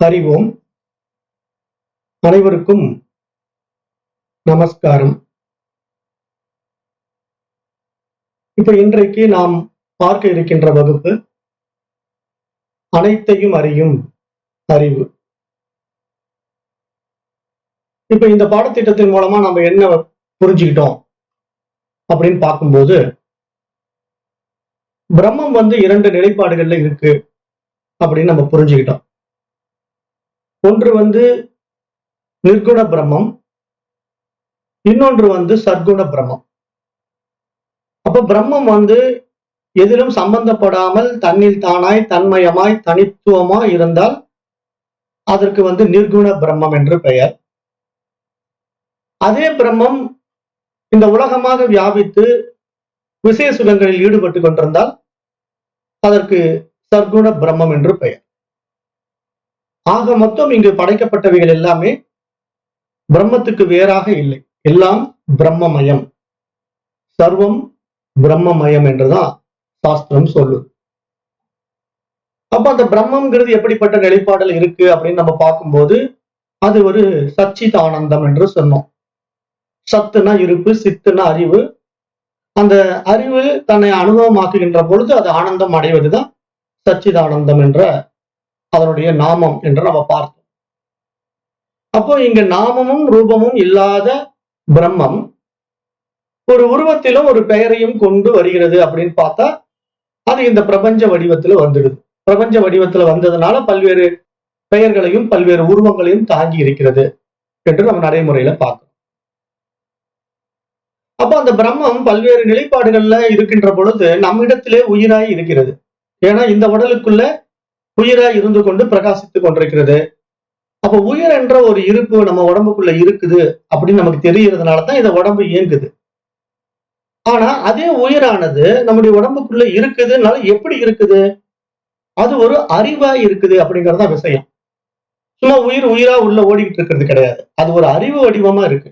அறிவோம். அனைவருக்கும் நமஸ்காரம். இப்ப இன்றைக்கு நாம் பார்க்க இருக்கின்ற வகுப்பு அனைத்தையும் அறியும் அறிவு. இப்ப இந்த பாடத்திட்டத்தின் மூலமா நம்ம என்ன புரிஞ்சுக்கிட்டோம் அப்படின்னு பார்க்கும்போது, பிரம்மம் இரண்டு நிலைப்பாடுகள்ல இருக்கு அப்படின்னு நம்ம புரிஞ்சுக்கிட்டோம். ஒன்று நிர்குண பிரம்மம், இன்னொன்று சர்க்குண பிரம்மம். அப்ப பிரம்மம் எதிலும் சம்பந்தப்படாமல் தன்னில் தானாய் தன்மயமாய் தனித்துவமாய் இருந்தால் அதற்கு நிர்குண பிரம்மம் என்று பெயர். அதே பிரம்மம் இந்த உலகமாக வியாபித்து விசேஷ சுகங்களில் ஈடுபட்டு கொண்டிருந்தால் அதற்கு சர்க்குண பிரம்மம் என்று பெயர். ஆக மொத்தம் இங்கு படைக்கப்பட்டவைகள் எல்லாமே பிரம்மத்துக்கு வேறாக இல்லை, எல்லாம் பிரம்மமயம், சர்வம் பிரம்மமயம் என்றுதான் சாஸ்திரம் சொல்லுது. அப்ப அந்த பிரம்மம்ங்கிறது எப்படிப்பட்ட நிலைப்பாடல் இருக்கு அப்படின்னு நம்ம பார்க்கும்போது, அது ஒரு சச்சிதானந்தம் என்று சொன்னோம். சத்துனா இருப்பு, சித்துனா அறிவு. அந்த அறிவு தன்னை அனுபவமாக்குகின்ற பொழுது அது ஆனந்தம் அடைவதுதான் சச்சிதானந்தம் என்ற அதனுடைய நாமம் என்று நம்ம பார்த்தோம். அப்போ இங்க நாமமும் ரூபமும் இல்லாத பிரம்மம் ஒரு உருவத்திலும் ஒரு பெயரையும் கொண்டு வருகிறது அப்படின்னு பார்த்தா அது இந்த பிரபஞ்ச வடிவத்துல வந்துடுது. பிரபஞ்ச வடிவத்துல வந்ததுனால பல்வேறு பெயர்களையும் பல்வேறு உருவங்களையும் தாங்கி இருக்கிறது என்று நம்ம நடைமுறையில பார்க்கிறோம். அப்ப அந்த பிரம்மம் பல்வேறு நிலைப்பாடுகள்ல இருக்கின்ற பொழுது நம்மிடத்திலே உயிராய் இருக்கிறது. ஏன்னா இந்த உடலுக்குள்ள உயிராய் இருந்து கொண்டு பிரகாசித்துக் கொண்டிருக்கிறது. அப்ப உயிர் என்ற ஒரு இருப்பு நம்ம உடம்புக்குள்ள இருக்குது அப்படின்னு நமக்கு தெரியறதுனாலதான் இந்த உடம்பு இயங்குது. ஆனா அதே உயிரானது நம்முடைய உடம்புக்குள்ள இருக்குதுனால எப்படி இருக்குது? அது ஒரு அறிவா இருக்குது அப்படிங்கறத விஷயம். சும்மா உயிரா உள்ள ஓடிக்கிட்டு இருக்கிறது கிடையாது. அது ஒரு அறிவு வடிவமா இருக்கு.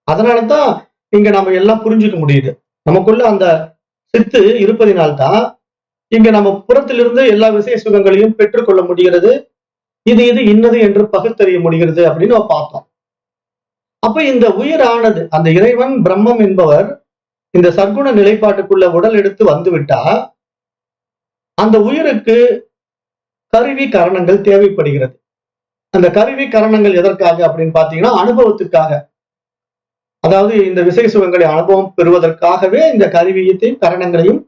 அதனாலதான் இங்க நம்ம எல்லாம் புரிஞ்சுக்க முடியுது. நமக்குள்ள அந்த சித்து இருப்பதினால்தான் இங்க நம்ம புறத்திலிருந்து எல்லா விசேஷ சுகங்களையும் பெற்றுக்கொள்ள முடிகிறது. இது இன்னது என்று பகுத்தறிய முடிகிறது அப்படின்னு நம்ம பார்த்தோம். அப்ப இந்த உயிரானது, அந்த இறைவன் பிரம்மம் என்பவர் இந்த சர்க்குண நிலைப்பாட்டுக்குள்ள உடல் எடுத்து வந்துவிட்டா அந்த உயிருக்கு கருவி கரணங்கள் தேவைப்படுகிறது. அந்த கருவி கரணங்கள் எதற்காக அப்படின்னு பாத்தீங்கன்னா அனுபவத்துக்காக. அதாவது இந்த விசேஷ சுகங்களை அனுபவம் பெறுவதற்காகவே இந்த கருவியத்தையும் கரணங்களையும்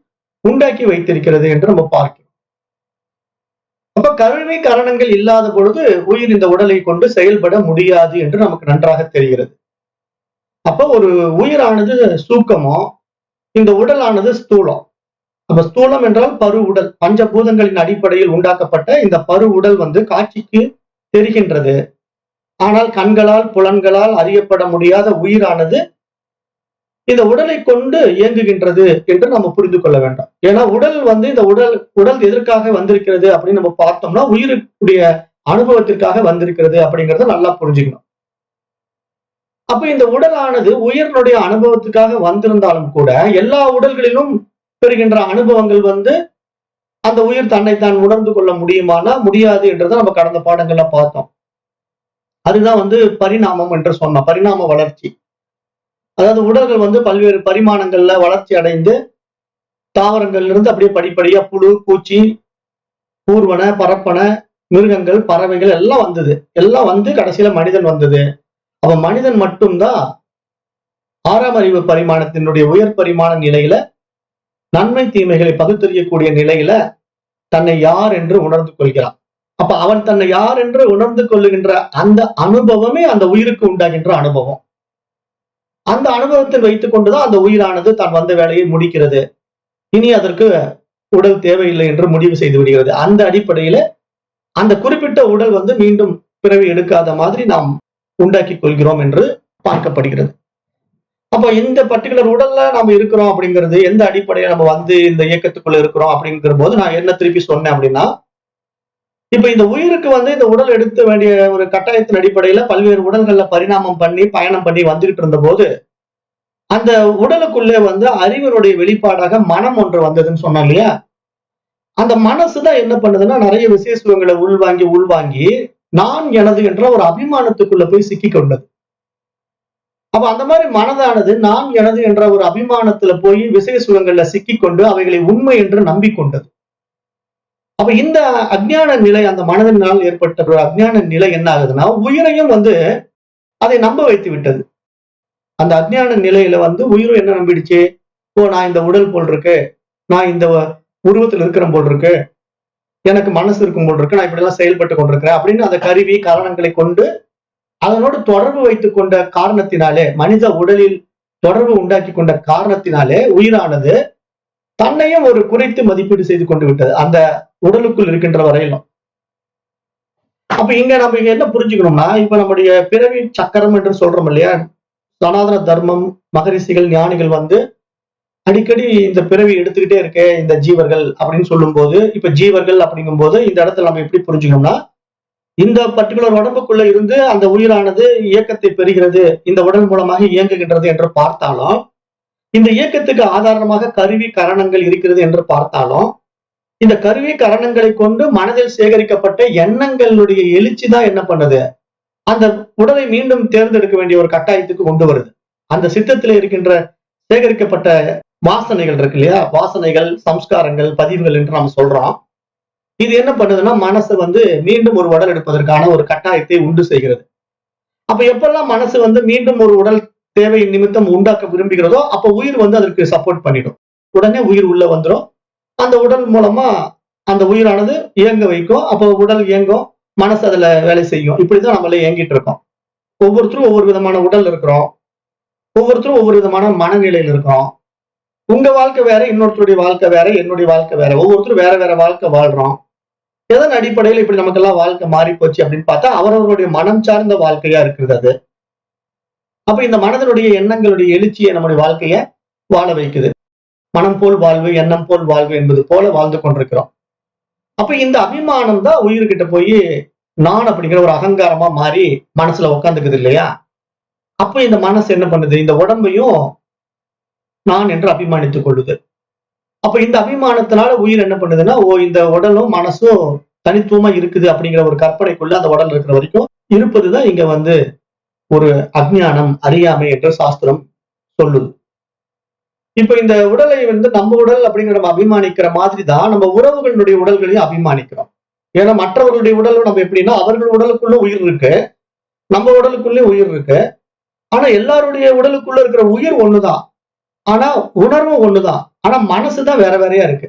உண்டாக்கி வைத்திருக்கிறது என்று நம்ம பார்க்கிறோம். அப்ப கருவி கரணங்கள் இல்லாத பொழுது உயிர் இந்த உடலை கொண்டு செயல்பட முடியாது என்று நமக்கு நன்றாக தெரிகிறது. அப்ப ஒரு உயிரானது சூக்கமோ, இந்த உடலானது ஸ்தூலம். அப்ப ஸ்தூலம் என்றால் பரு உடல், பஞ்சபூதங்களின் அடிப்படையில் உண்டாக்கப்பட்ட இந்த பரு உடல் காட்சிக்கு தெரிகின்றது. ஆனால் கண்களால் புலன்களால் அறியப்பட முடியாத உயிரானது இந்த உடலை கொண்டு இயங்குகின்றது என்று நம்ம புரிந்து கொள்ள வேண்டாம். ஏன்னா உடல் இந்த உடல் எதற்காக வந்திருக்கிறது அப்படின்னு நம்ம பார்த்தோம்னா உயிருடைய அனுபவத்திற்காக வந்திருக்கிறது அப்படிங்கறத நல்லா புரிஞ்சுக்கணும். அப்ப இந்த உடலானது உயிரினுடைய அனுபவத்துக்காக வந்திருந்தாலும் கூட எல்லா உடல்களிலும் பெறுகின்ற அனுபவங்கள் அந்த உயிர் தன்னைத்தான் உணர்ந்து கொள்ள முடியுமானா முடியாது என்றதை நம்ம கடந்த பாடங்கள்ல பார்த்தோம். அதுதான் பரிணாமம் என்று சொன்னோம். பரிணாம வளர்ச்சி. அதாவது உடல்கள் பல்வேறு பரிமாணங்கள்ல வளர்ச்சி அடைந்து தாவரங்கள்ல இருந்து அப்படியே படிப்படியா புழு, பூச்சி, ஊர்வன, பரப்பன, மிருகங்கள், பறவைகள் எல்லாம் வந்தது. எல்லாம் கடைசியில மனிதன் வந்தது. அப்ப மனிதன் மட்டும்தான் ஆறாம் அறிவு பரிமாணத்தினுடைய உயர் பரிமாண நிலையில நன்மை தீமைகளை பகுத்தறியக்கூடிய நிலையில தன்னை யார் என்று உணர்ந்து கொள்கிறான். அப்ப அவன் தன்னை யார் என்று உணர்ந்து கொள்ளுகின்ற அந்த அனுபவமே அந்த உயிருக்கு உண்டாகின்ற அனுபவம். அந்த அனுபவத்தை வைத்துக் கொண்டுதான் அந்த உயிரானது தான் வந்த வேலையை முடிக்கிறது. இனி அதற்கு உடல் தேவையில்லை என்று முடிவு செய்து விடுகிறது. அந்த அடிப்படையில அந்த குறிப்பிட்ட உடல் மீண்டும் பிறவி எடுக்காத மாதிரி நாம் உண்டாக்கி கொள்கிறோம் என்று பார்க்கப்படுகிறது. அப்ப இந்த பர்டிகுலர் உடல்ல நம்ம இருக்கிறோம் அப்படிங்கிறது எந்த அடிப்படையில நம்ம இந்த இயக்கத்துக்குள்ள இருக்கிறோம் அப்படிங்கிற போது நான் என்ன திருப்பி சொன்னேன் அப்படின்னா, இப்ப இந்த உயிருக்கு இந்த உடல் எடுக்க வேண்டிய ஒரு கட்டாயத்தின் அடிப்படையில பல்வேறு உடல்கள்ல பரிணாமம் பண்ணி பயணம் பண்ணி வந்துகிட்டு இருந்த போது அந்த உடலுக்குள்ளே அறிவினுடைய வெளிப்பாடாக மனம் ஒன்று வந்ததுன்னு சொன்னோம் இல்லையா? அந்த மனசுதான் என்ன பண்ணுதுன்னா நிறைய விசேஷங்களை உள்வாங்கி நான் எனது என்ற ஒரு அபிமானத்துக்குள்ள போய் சிக்கி கொண்டது. அப்ப அந்த மாதிரி மனதானது நான் எனது என்ற ஒரு அபிமானத்துல போய் விசய சுகங்கள்ல சிக்கிக்கொண்டு அவைகளை உண்மை என்று நம்பிக்கொண்டது. அப்ப இந்த அஞ்ஞான நிலை, அந்த மனதினால் ஏற்பட்ட ஒரு அஞ்ஞான நிலை என்ன ஆகுதுன்னா, உயிரையும் அதை நம்ப வைத்து விட்டது. அந்த அஞ்ஞான நிலையில உயிரும் என்ன நம்பிடுச்சு, ஓ நான் இந்த உடல் போல் இருக்கு, நான் இந்த உருவத்தில் இருக்கிறேன் போல் இருக்கு, எனக்கு மனசு இருக்கும் போல் இருக்கு, நான் இப்படி எல்லாம் செயல்பட்டு கொண்டிருக்கிறேன் அப்படின்னு அந்த கருவி காரணங்களை கொண்டு அதனோடு தொடர்பு வைத்துக் கொண்ட காரணத்தினாலே, மனித உடலில் தொடர்பு உண்டாக்கி கொண்ட காரணத்தினாலே உயிரானது தன்னையும் ஒரு குறைத்து மதிப்பீடு செய்து கொண்டு விட்டது அந்த உடலுக்குள் இருக்கின்ற வரையிலும். அப்ப நம்ம இங்க என்ன புரிஞ்சுக்கணும்னா, இப்ப நம்முடைய பிறவி சக்கரம் என்று சொல்றோம் இல்லையா, சனாதன தர்மம், மகரிஷிகள், ஞானிகள் அடிக்கடி இந்த பிறவி எடுத்துக்கிட்டே இருக்க இந்த ஜீவர்கள் அப்படின்னு சொல்லும் போது, இப்ப ஜீவர்கள் அப்படிங்கும் போது இந்த இடத்துல நம்ம எப்படி புரிஞ்சுக்கணும்னா, இந்த பர்டிகுலர் உடம்புக்குள்ள இருந்து அந்த உயிரானது இயக்கத்தை பெறுகிறது, இந்த உடல் மூலமாக இயங்குகின்றது என்று பார்த்தாலும், இந்த இயக்கத்துக்கு ஆதாரமாக கருவி கரணங்கள் இருக்கிறது என்று பார்த்தாலும், இந்த கருவி கரணங்களை கொண்டு மனதில் சேகரிக்கப்பட்ட எண்ணங்களுடைய எழுச்சி தான் என்ன பண்ணுது, அந்த உடலை மீண்டும் தேர்ந்தெடுக்க வேண்டிய ஒரு கட்டாயத்துக்கு கொண்டு வருது. அந்த சித்தத்தில் இருக்கின்ற சேகரிக்கப்பட்ட வாசனைகள் இருக்கு இல்லையா, வாசனைகள், சம்ஸ்காரங்கள், பதிவுகள் என்று நாம் சொல்றோம். இது என்ன பண்ணுதுன்னா, மனசு மீண்டும் ஒரு உடல் எடுப்பதற்கான ஒரு கட்டாயத்தை உண்டு செய்கிறது. அப்ப எப்பெல்லாம் மனசு மீண்டும் ஒரு உடல் தேவை நிமித்தம் உண்டாக்க விரும்புகிறதோ, அப்ப உயிர் அதற்கு சப்போர்ட் பண்ணிடும். உடனே உயிர் உள்ள வந்துடும். அந்த உடல் மூலமா அந்த உயிரானது இயங்க வைக்கும். அப்போ உடல் இயங்கும், மனசு அதுல வேலை செய்யும். இப்படிதான் நம்மள இயங்கிட்டு இருக்கோம். ஒவ்வொருத்தரும் ஒவ்வொரு விதமான உடல் இருக்கிறோம், ஒவ்வொருத்தரும் ஒவ்வொரு விதமான மனநிலையில் இருக்கிறோம். உங்க வாழ்க்கை வேற, இன்னொருத்தருடைய வாழ்க்கை வேற, என்னுடைய வாழ்க்கை வேற, ஒவ்வொருத்தரும் வேற வேற வாழ்க்கை வாழ்றோம். எதன் அடிப்படையில் இப்படி நமக்கெல்லாம் வாழ்க்கை மாறி போச்சு அப்படின்னு பார்த்தா, அவரவருடைய மனம் சார்ந்த வாழ்க்கையா இருக்கிறது அது. அப்ப இந்த மனதனுடைய எண்ணங்களுடைய எழுச்சியை நம்முடைய வாழ்க்கைய வாழ வைக்குது. மனம் போல் வாழ்வு, எண்ணம் போல் வாழ்வு என்பது போல வாழ்ந்து கொண்டிருக்கிறோம். அப்ப இந்த அபிமானம் தான் உயிர்கிட்ட போய் நான் அப்படிங்கிற ஒரு அகங்காரமா மாறி மனசுல உட்காந்துக்குது இல்லையா. அப்ப இந்த மனசு என்ன பண்ணுது, இந்த உடம்பையும் நான் என்று அபிமானித்துக் கொள்ளுது. அப்ப இந்த அபிமானத்தினால உயிர் என்ன பண்ணுதுன்னா, ஓ இந்த உடலும் மனசும் தனித்துவமா இருக்குது அப்படிங்கிற ஒரு கற்பனைக்குள்ள அந்த உடல் இருக்கிற வரைக்கும் இருப்பதுதான் இங்க ஒரு அஞ்ஞானம், அறியாமை என்று சாஸ்திரம் சொல்லுது. இப்ப இந்த உடலை நம்ம உடல் அப்படிங்கிற நம்ம அபிமானிக்கிற மாதிரி தான் நம்ம உறவுகளுடைய உடல்களையும் அபிமானிக்கிறோம். ஏன்னா மற்றவர்களுடைய உடலும் நம்ம எப்படின்னா, அவர்கள் உடலுக்குள்ள உயிர் இருக்கு, நம்ம உடலுக்குள்ளே உயிர் இருக்கு. ஆனா எல்லாருடைய உடலுக்குள்ள இருக்கிற உயிர் ஒண்ணுதான், ஆனா உணர்வும் ஒண்ணுதான். ஆனா மனசுதான் வேற வேறையா இருக்கு.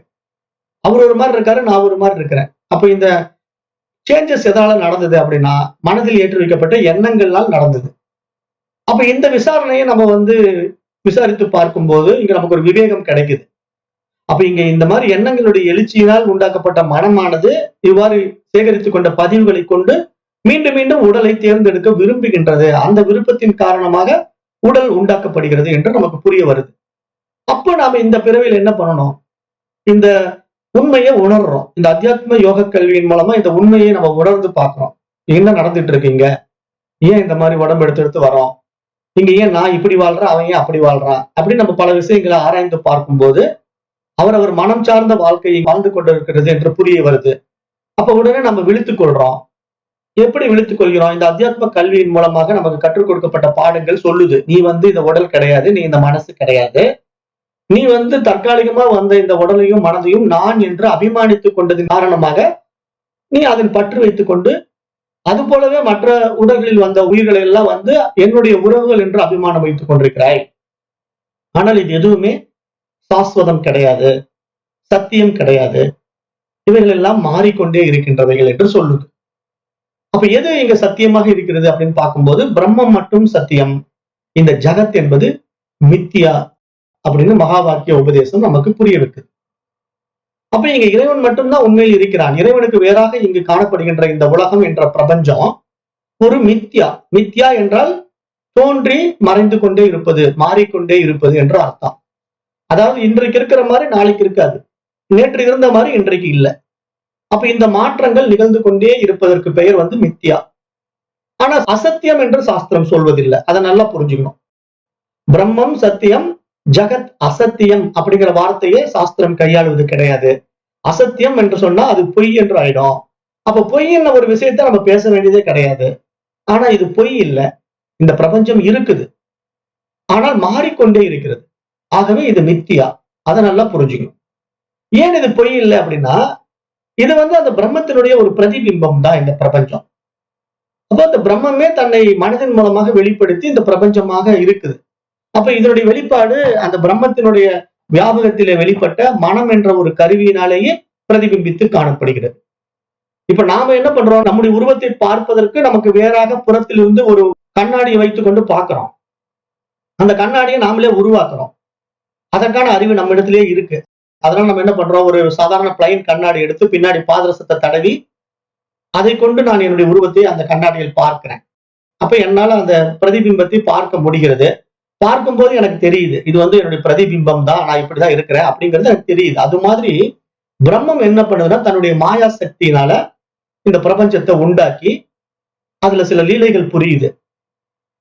அவர் ஒரு மாதிரி இருக்காரு, நான் ஒரு மாதிரி இருக்கிறேன். அப்ப இந்த சேஞ்சஸ் எதால நடந்தது அப்படின்னா, மனதில் ஏற்றி வைக்கப்பட்ட எண்ணங்களால் நடந்தது. அப்ப இந்த விசாரணையை நம்ம விசாரித்து பார்க்கும்போது இங்க நமக்கு ஒரு விவேகம் கிடைக்குது. அப்ப இங்க இந்த மாதிரி எண்ணங்களுடைய எழுச்சியினால் உண்டாக்கப்பட்ட மனமானது இவ்வாறு சேகரித்துக் கொண்ட பதிவுகளை கொண்டு மீண்டும் மீண்டும் உடலை தேர்ந்தெடுக்க விரும்புகின்றது. அந்த விருப்பத்தின் காரணமாக உடல் உண்டாக்கப்படுகிறது என்று நமக்கு புரிய வருது. அப்ப நாம இந்த பிறவியில் என்ன பண்ணணும், இந்த உண்மையை உணர்றோம். இந்த அத்தியாத்ம யோக கல்வியின் மூலமா இந்த உண்மையை நம்ம உணர்ந்து பார்க்கிறோம். என்ன நடந்துட்டு இருக்கீங்க, ஏன் இந்த மாதிரி உடம்பு எடுத்து வரோம், இங்க ஏன் நான் இப்படி வாழ்றேன், அவன் ஏன் அப்படி வாழ்றான் அப்படின்னு நம்ம பல விஷயங்களை ஆராய்ந்து பார்க்கும்போது அவர் மனம் சார்ந்த வாழ்க்கையை வாழ்ந்து கொண்டிருக்கிறது என்று புரிய வருது. அப்ப உடனே நம்ம விழித்துக் கொள்றோம். எப்படி விழித்துக் கொள்கிறோம், இந்த அத்தியாத்ம கல்வியின் மூலமாக நமக்கு கற்றுக் கொடுக்கப்பட்ட பாடங்கள் சொல்லுது, நீ இந்த உடல் கிடையாது, நீ இந்த மனசு கிடையாது, நீ தற்காலிகமா வந்த இந்த உடலையும் மனதையும் நான் என்று அபிமானித்துக் கொண்டதின் காரணமாக நீ அதன் பற்று வைத்துக் கொண்டு, அது போலவே மற்ற உடல்களில் வந்த உயிர்களை எல்லாம் என்னுடைய உறவுகள் என்று அபிமானம் வைத்துக் கொண்டிருக்கிறாய். ஆனால் இது எதுவுமே சாஸ்வதம் கிடையாது, சத்தியம் கிடையாது, இவைகள் எல்லாம் மாறிக்கொண்டே இருக்கின்றவைகள் என்று சொல்லுது. அப்ப எது இங்க சத்தியமாக இருக்கிறது அப்படின்னு பார்க்கும்போது, பிரம்மம் மட்டும் சத்தியம், இந்த ஜகத் என்பது மித்தியா அப்படின்னு மகா வாக்கிய உபதேசம் நமக்கு புரிய வைக்குது. அப்ப இங்க இறைவன் மட்டும்தான் உண்மையில் இருக்கிறான். இறைவனுக்கு வேறாக இங்கு காணப்படுகின்ற இந்த உலகம் என்ற பிரபஞ்சம் ஒரு மித்யா. மித்யா என்றால் தோன்றி மறைந்து கொண்டே இருப்பது, மாறிக்கொண்டே இருப்பது என்ற அர்த்தம். அதாவது இன்றைக்கு இருக்கிற மாதிரி நாளைக்கு இருக்காது, நேற்று இருந்த மாதிரி இன்றைக்கு இல்லை. அப்ப இந்த மாற்றங்கள் நிகழ்ந்து கொண்டே இருப்பதற்கு பெயர் மித்யா. ஆனா அசத்தியம் என்று சாஸ்திரம் சொல்வதில்லை, அதை நல்லா புரிஞ்சுக்கணும். பிரம்மம் சத்தியம், ஜகத் அசத்தியம் அப்படிங்கிற வார்த்தையே சாஸ்திரம் கையாளுவது கிடையாது. அசத்தியம் என்று சொன்னா அது பொய் என்று ஆயிடும், அப்ப பொய்ன்னு ஒரு விஷயத்த நம்ம பேச வேண்டியதே கிடையாது. ஆனா இது பொய் இல்ல. இந்த பிரபஞ்சம் இருக்குது. ஆனால் மாறிக்கொண்டே இருக்கிறது. ஆகவே இது மித்தியா. அத நல்லா புரிஞ்சுக்கணும். ஏன் இது பொய் இல்ல அப்படின்னா, இது அந்த பிரம்மத்தினுடைய ஒரு பிரதிபிம்பம் தான் இந்த பிரபஞ்சம். அப்ப அந்த பிரம்மமே தன்னை மனதின் மூலமாக வெளிப்படுத்தி இந்த பிரபஞ்சமாக இருக்குது. அப்ப இதனுடைய வெளிப்பாடு அந்த பிரம்மத்தினுடைய வியாபகத்திலே வெளிப்பட்ட மனம் என்ற ஒரு கருவியினாலேயே பிரதிபிம்பித்து காணப்படுகிறது. இப்ப நாம என்ன பண்றோம்? நம்முடைய உருவத்தை பார்ப்பதற்கு நமக்கு வேறாக புறத்திலிருந்து ஒரு கண்ணாடியை வைத்துக் கொண்டு பார்க்கிறோம். அந்த கண்ணாடியை நாமளே உருவாக்குறோம். அதற்கான அறிவு நம்ம இடத்திலேயே இருக்கு. அதனால நம்ம என்ன பண்றோம்? ஒரு சாதாரண பிளைன் கண்ணாடி எடுத்து பின்னாடி பாதரசத்தை தடவி அதை கொண்டு நான் என்னுடைய உருவத்தை அந்த கண்ணாடியில் பார்க்கிறேன். அப்ப என்னால அந்த பிரதிபிம்பத்தை பார்க்க முடிகிறது. பார்க்கும்போது எனக்கு தெரியுது. இது என்னுடைய பிரதிபிம்பம் தான். நான் இப்படிதான் இருக்கிறேன் அப்படிங்கிறது எனக்கு தெரியுது. அது மாதிரி பிரம்மம் என்ன பண்ணுதுன்னா, தன்னுடைய மாயா சக்தியினால இந்த பிரபஞ்சத்தை உண்டாக்கி அதுல சில லீலைகள் புரியுது.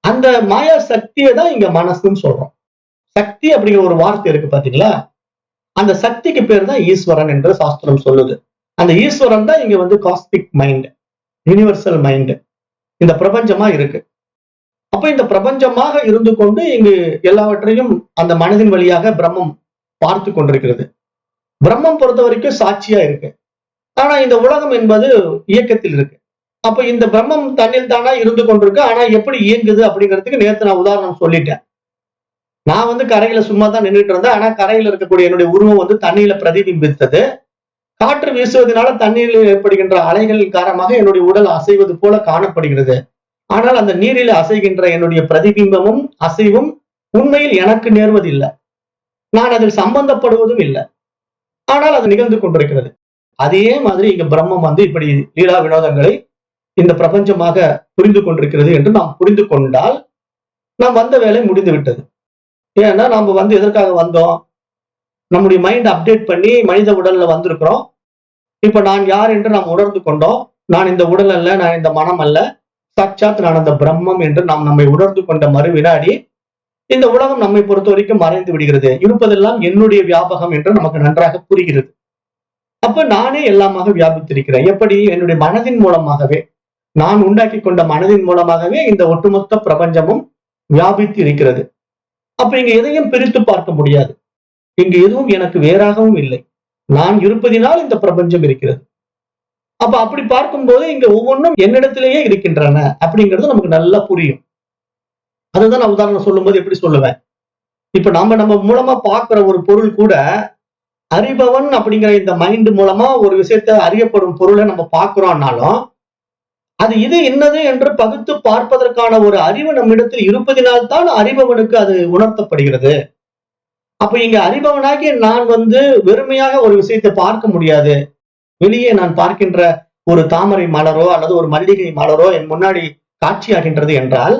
அந்த மாயா சக்தியை தான் இங்க மனசுன்னு சொல்றோம். சக்தி அப்படிங்கிற ஒரு வார்த்தை இருக்கு பாத்தீங்களா? அந்த சக்திக்கு பேர் தான் ஈஸ்வரன் என்று சாஸ்திரம் சொல்லுது. அந்த ஈஸ்வரன் தான் இங்க காஸ்மிக் மைண்ட், யூனிவர்சல் மைண்ட், இந்த பிரபஞ்சமா இருக்கு. அப்ப இந்த பிரபஞ்சமாக இருந்து கொண்டு இங்கு எல்லாவற்றையும் அந்த மனதின் வழியாக பிரம்மம் பார்த்து கொண்டிருக்கிறது. பிரம்மம் பொறுத்த வரைக்கும் சாட்சியா இருக்கு. ஆனா இந்த உலகம் என்பது இயக்கத்தில் இருக்கு. அப்ப இந்த பிரம்மம் தன்னில் தானா இருந்து கொண்டிருக்கு. ஆனா எப்படி இயங்குது அப்படிங்கிறதுக்கு நேத்து நான் உதாரணம் சொல்லிட்டேன். நான் கரையில சும்மா தான் நின்றுட்டு இருந்தேன். ஆனா கரையில இருக்கக்கூடிய என்னுடைய உருவம் தண்ணியில பிரதிபிம்பித்தது. காற்று வீசுவதனால தண்ணீரில் ஏற்படுகின்ற அலைகளின் காரணமாக என்னுடைய உடல் அசைவது போல காணப்படுகிறது. ஆனால் அந்த நீரில் அசைகின்ற என்னுடைய பிரதிபிம்பமும் அசைவும் உண்மையில் எனக்கு நேர்வதில்லை. நான் அதில் சம்பந்தப்படுவதும் இல்லை. ஆனால் அது நிகழ்ந்து கொண்டிருக்கிறது. அதே மாதிரி இங்க பிரம்மம் இப்படி லீலா வினோதங்களை இந்த பிரபஞ்சமாக புரிந்து கொண்டிருக்கிறது என்று நாம் புரிந்து கொண்டால் நாம் வந்த வேலை முடிந்து விட்டது. ஏன்னா நாம எதற்காக வந்தோம்? நம்முடைய மைண்ட் அப்டேட் பண்ணி மனித உடல்ல வந்திருக்கிறோம். இப்ப நான் யார் என்று நாம் உணர்ந்து கொண்டோம். நான் இந்த உடல் அல்ல, நான் இந்த மனம் அல்ல, சாட்சாத் நான் அந்த பிரம்மம் என்று நாம் நம்மை உணர்ந்து கொண்ட மறு வினாடி இந்த உலகம் நம்மை பொறுத்த வரைக்கும் மறைந்து விடுகிறது. இருப்பதெல்லாம் என்னுடைய வியாபகம் என்று நமக்கு நன்றாக புரிகிறது. அப்ப நானே எல்லாமாக வியாபித்திருக்கிறேன். எப்படி? என்னுடைய மனதின் மூலமாகவே, நான் உண்டாக்கி கொண்ட மனதின் மூலமாகவே இந்த ஒட்டுமொத்த பிரபஞ்சமும் வியாபித்து இருக்கிறது. அப்ப இங்க எதையும் பிரித்து பார்க்க முடியாது. இங்கு எதுவும் எனக்கு வேறாகவும் இல்லை. நான் இருப்பதினால் இந்த பிரபஞ்சம் இருக்கிறது. அப்ப அப்படி பார்க்கும்போது இங்க ஒவ்வொன்றும் என்னிடத்திலேயே இருக்கின்றன அப்படிங்கிறது நமக்கு நல்லா புரியும். அதுதான் நான் உதாரணம் சொல்லும்போது எப்படி சொல்லுவேன்? இப்ப நம்ம மூலமா பார்க்கிற ஒரு பொருள் கூட அறிபவன் அப்படிங்கிற இந்த மைண்ட் மூலமா ஒரு விஷயத்த அறியப்படும் பொருளை நம்ம பார்க்கிறோம்னாலும் அது இது என்னது என்று பகுத்து பார்ப்பதற்கான ஒரு அறிவு நம்மிடத்தில் இருப்பதினால்தான் அறிபவனுக்கு அது உணர்த்தப்படுகிறது. அப்ப இங்க அறிபவனாகிய நான் வெறுமையாக ஒரு விஷயத்தை பார்க்க முடியாது. வெளியே நான் பார்க்கின்ற ஒரு தாமரை மலரோ அல்லது ஒரு மல்லிகை மலரோ என் முன்னாடி காட்சியாகின்றது என்றால்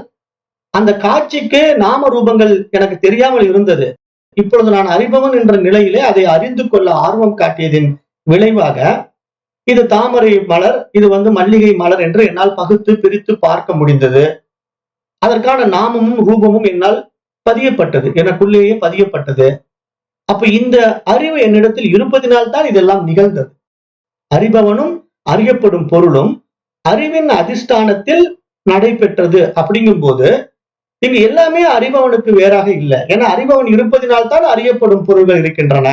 அந்த காட்சிக்கு நாம ரூபங்கள் எனக்கு தெரியாமல் இருந்தது. இப்பொழுது நான் அறிபவன் என்ற நிலையிலே அதை அறிந்து கொள்ள ஆர்வம் காட்டியதின் விளைவாக இது தாமரை மலர், இது மல்லிகை மலர் என்று என்னால் பகுத்து பிரித்து பார்க்க முடிந்தது. அதற்கான நாமமும் ரூபமும் என்னால் பதியப்பட்டது, எனக்குள்ளேயே பதியப்பட்டது. அப்ப இந்த அறிவு என்னிடத்தில் இருப்பதினால்தான் இதெல்லாம் நிகழ்ந்தது. அறிபவனும் அறியப்படும் பொருளும் அறிவின் அதிஷ்டானத்தில் நடைபெற்றது. அப்படிங்கும் போது இங்க எல்லாமே அறிபவனுக்கு வேறாக இல்லை. ஏன்னா அறிபவன் இருப்பதினால்தான் அறியப்படும் பொருள்கள் இருக்கின்றன.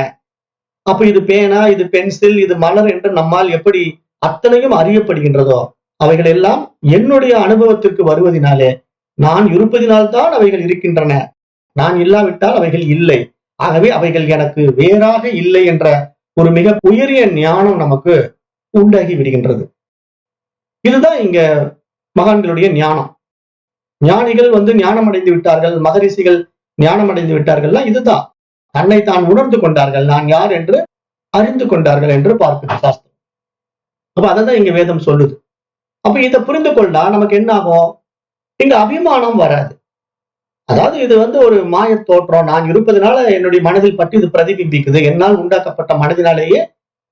அப்ப இது பேனா, இது பென்சில், இது மலர் என்று நம்மால் எப்படி அத்தனையும் அறியப்படுகின்றதோ அவைகள் எல்லாம் என்னுடைய அனுபவத்திற்கு வருவதினாலே நான் இருப்பதினால்தான் அவைகள் இருக்கின்றன. நான் இல்லாவிட்டால் அவைகள் இல்லை. ஆகவே அவைகள் எனக்கு வேறாக இல்லை என்ற ஒரு மிக உயரிய ஞானம் நமக்கு உண்டாகி விடுகின்றது. இதுதான் இங்க மகான்களுடைய ஞானம். ஞானிகள் ஞானம் அடைந்து விட்டார்கள், மகரிஷிகள் ஞானம் அடைந்து விட்டார்கள்னா இதுதான். தன்னை தான் உணர்ந்து கொண்டார்கள், நான் யார் என்று அறிந்து கொண்டார்கள் என்று பார்க்குது சாஸ்திரம். அப்ப அதான் இங்க வேதம் சொல்லுது. அப்ப இதை புரிந்து கொண்டா நமக்கு என்ன ஆகும்? இங்க அபிமானம் வராது. அதாவது இது ஒரு மாய தோற்றம், நான் இருப்பதனால என்னுடைய மனதில் பற்றி இது பிரதிபிம்பிக்குது, என்னால் உண்டாக்கப்பட்ட மனதினாலேயே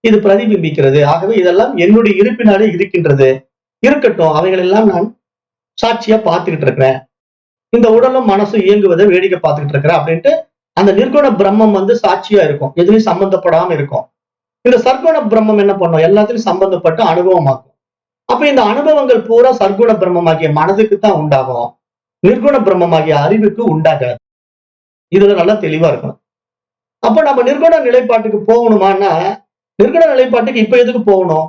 இது பிரதிபிம்பிக்கிறது. ஆகவே இதெல்லாம் என்னுடைய இருப்பினாலே இருக்கின்றது, இருக்கட்டும், அவைகள் எல்லாம் நான் சாட்சியா பார்த்துக்கிட்டு இருக்கிறேன், இந்த உடலும் மனசும் இயங்குவதை வேடிக்கை பார்த்துக்கிட்டு இருக்கிறேன் அப்படின்ட்டு அந்த நிர்குண பிரம்மம் சாட்சியா இருக்கும், எதுலையும் சம்பந்தப்படாம இருக்கும். இந்த சர்க்குண பிரம்மம் என்ன பண்ணும்? எல்லாத்திலும் சம்பந்தப்பட்டு அனுபவமாக்கும். அப்ப இந்த அனுபவங்கள் பூரா சர்க்குண பிரம்மமாகிய மனதுக்கு தான் உண்டாகும், நிர்குண பிரம்மமாகிய அறிவுக்கு உண்டாகாது. இதுல நல்லா தெளிவா இருக்கணும். அப்ப நம்ம நிர்குண நிலைப்பாட்டுக்கு போகணுமான்னா, நிர்குண நிலைப்பாட்டுக்கு இப்ப எதுக்கு போகணும்?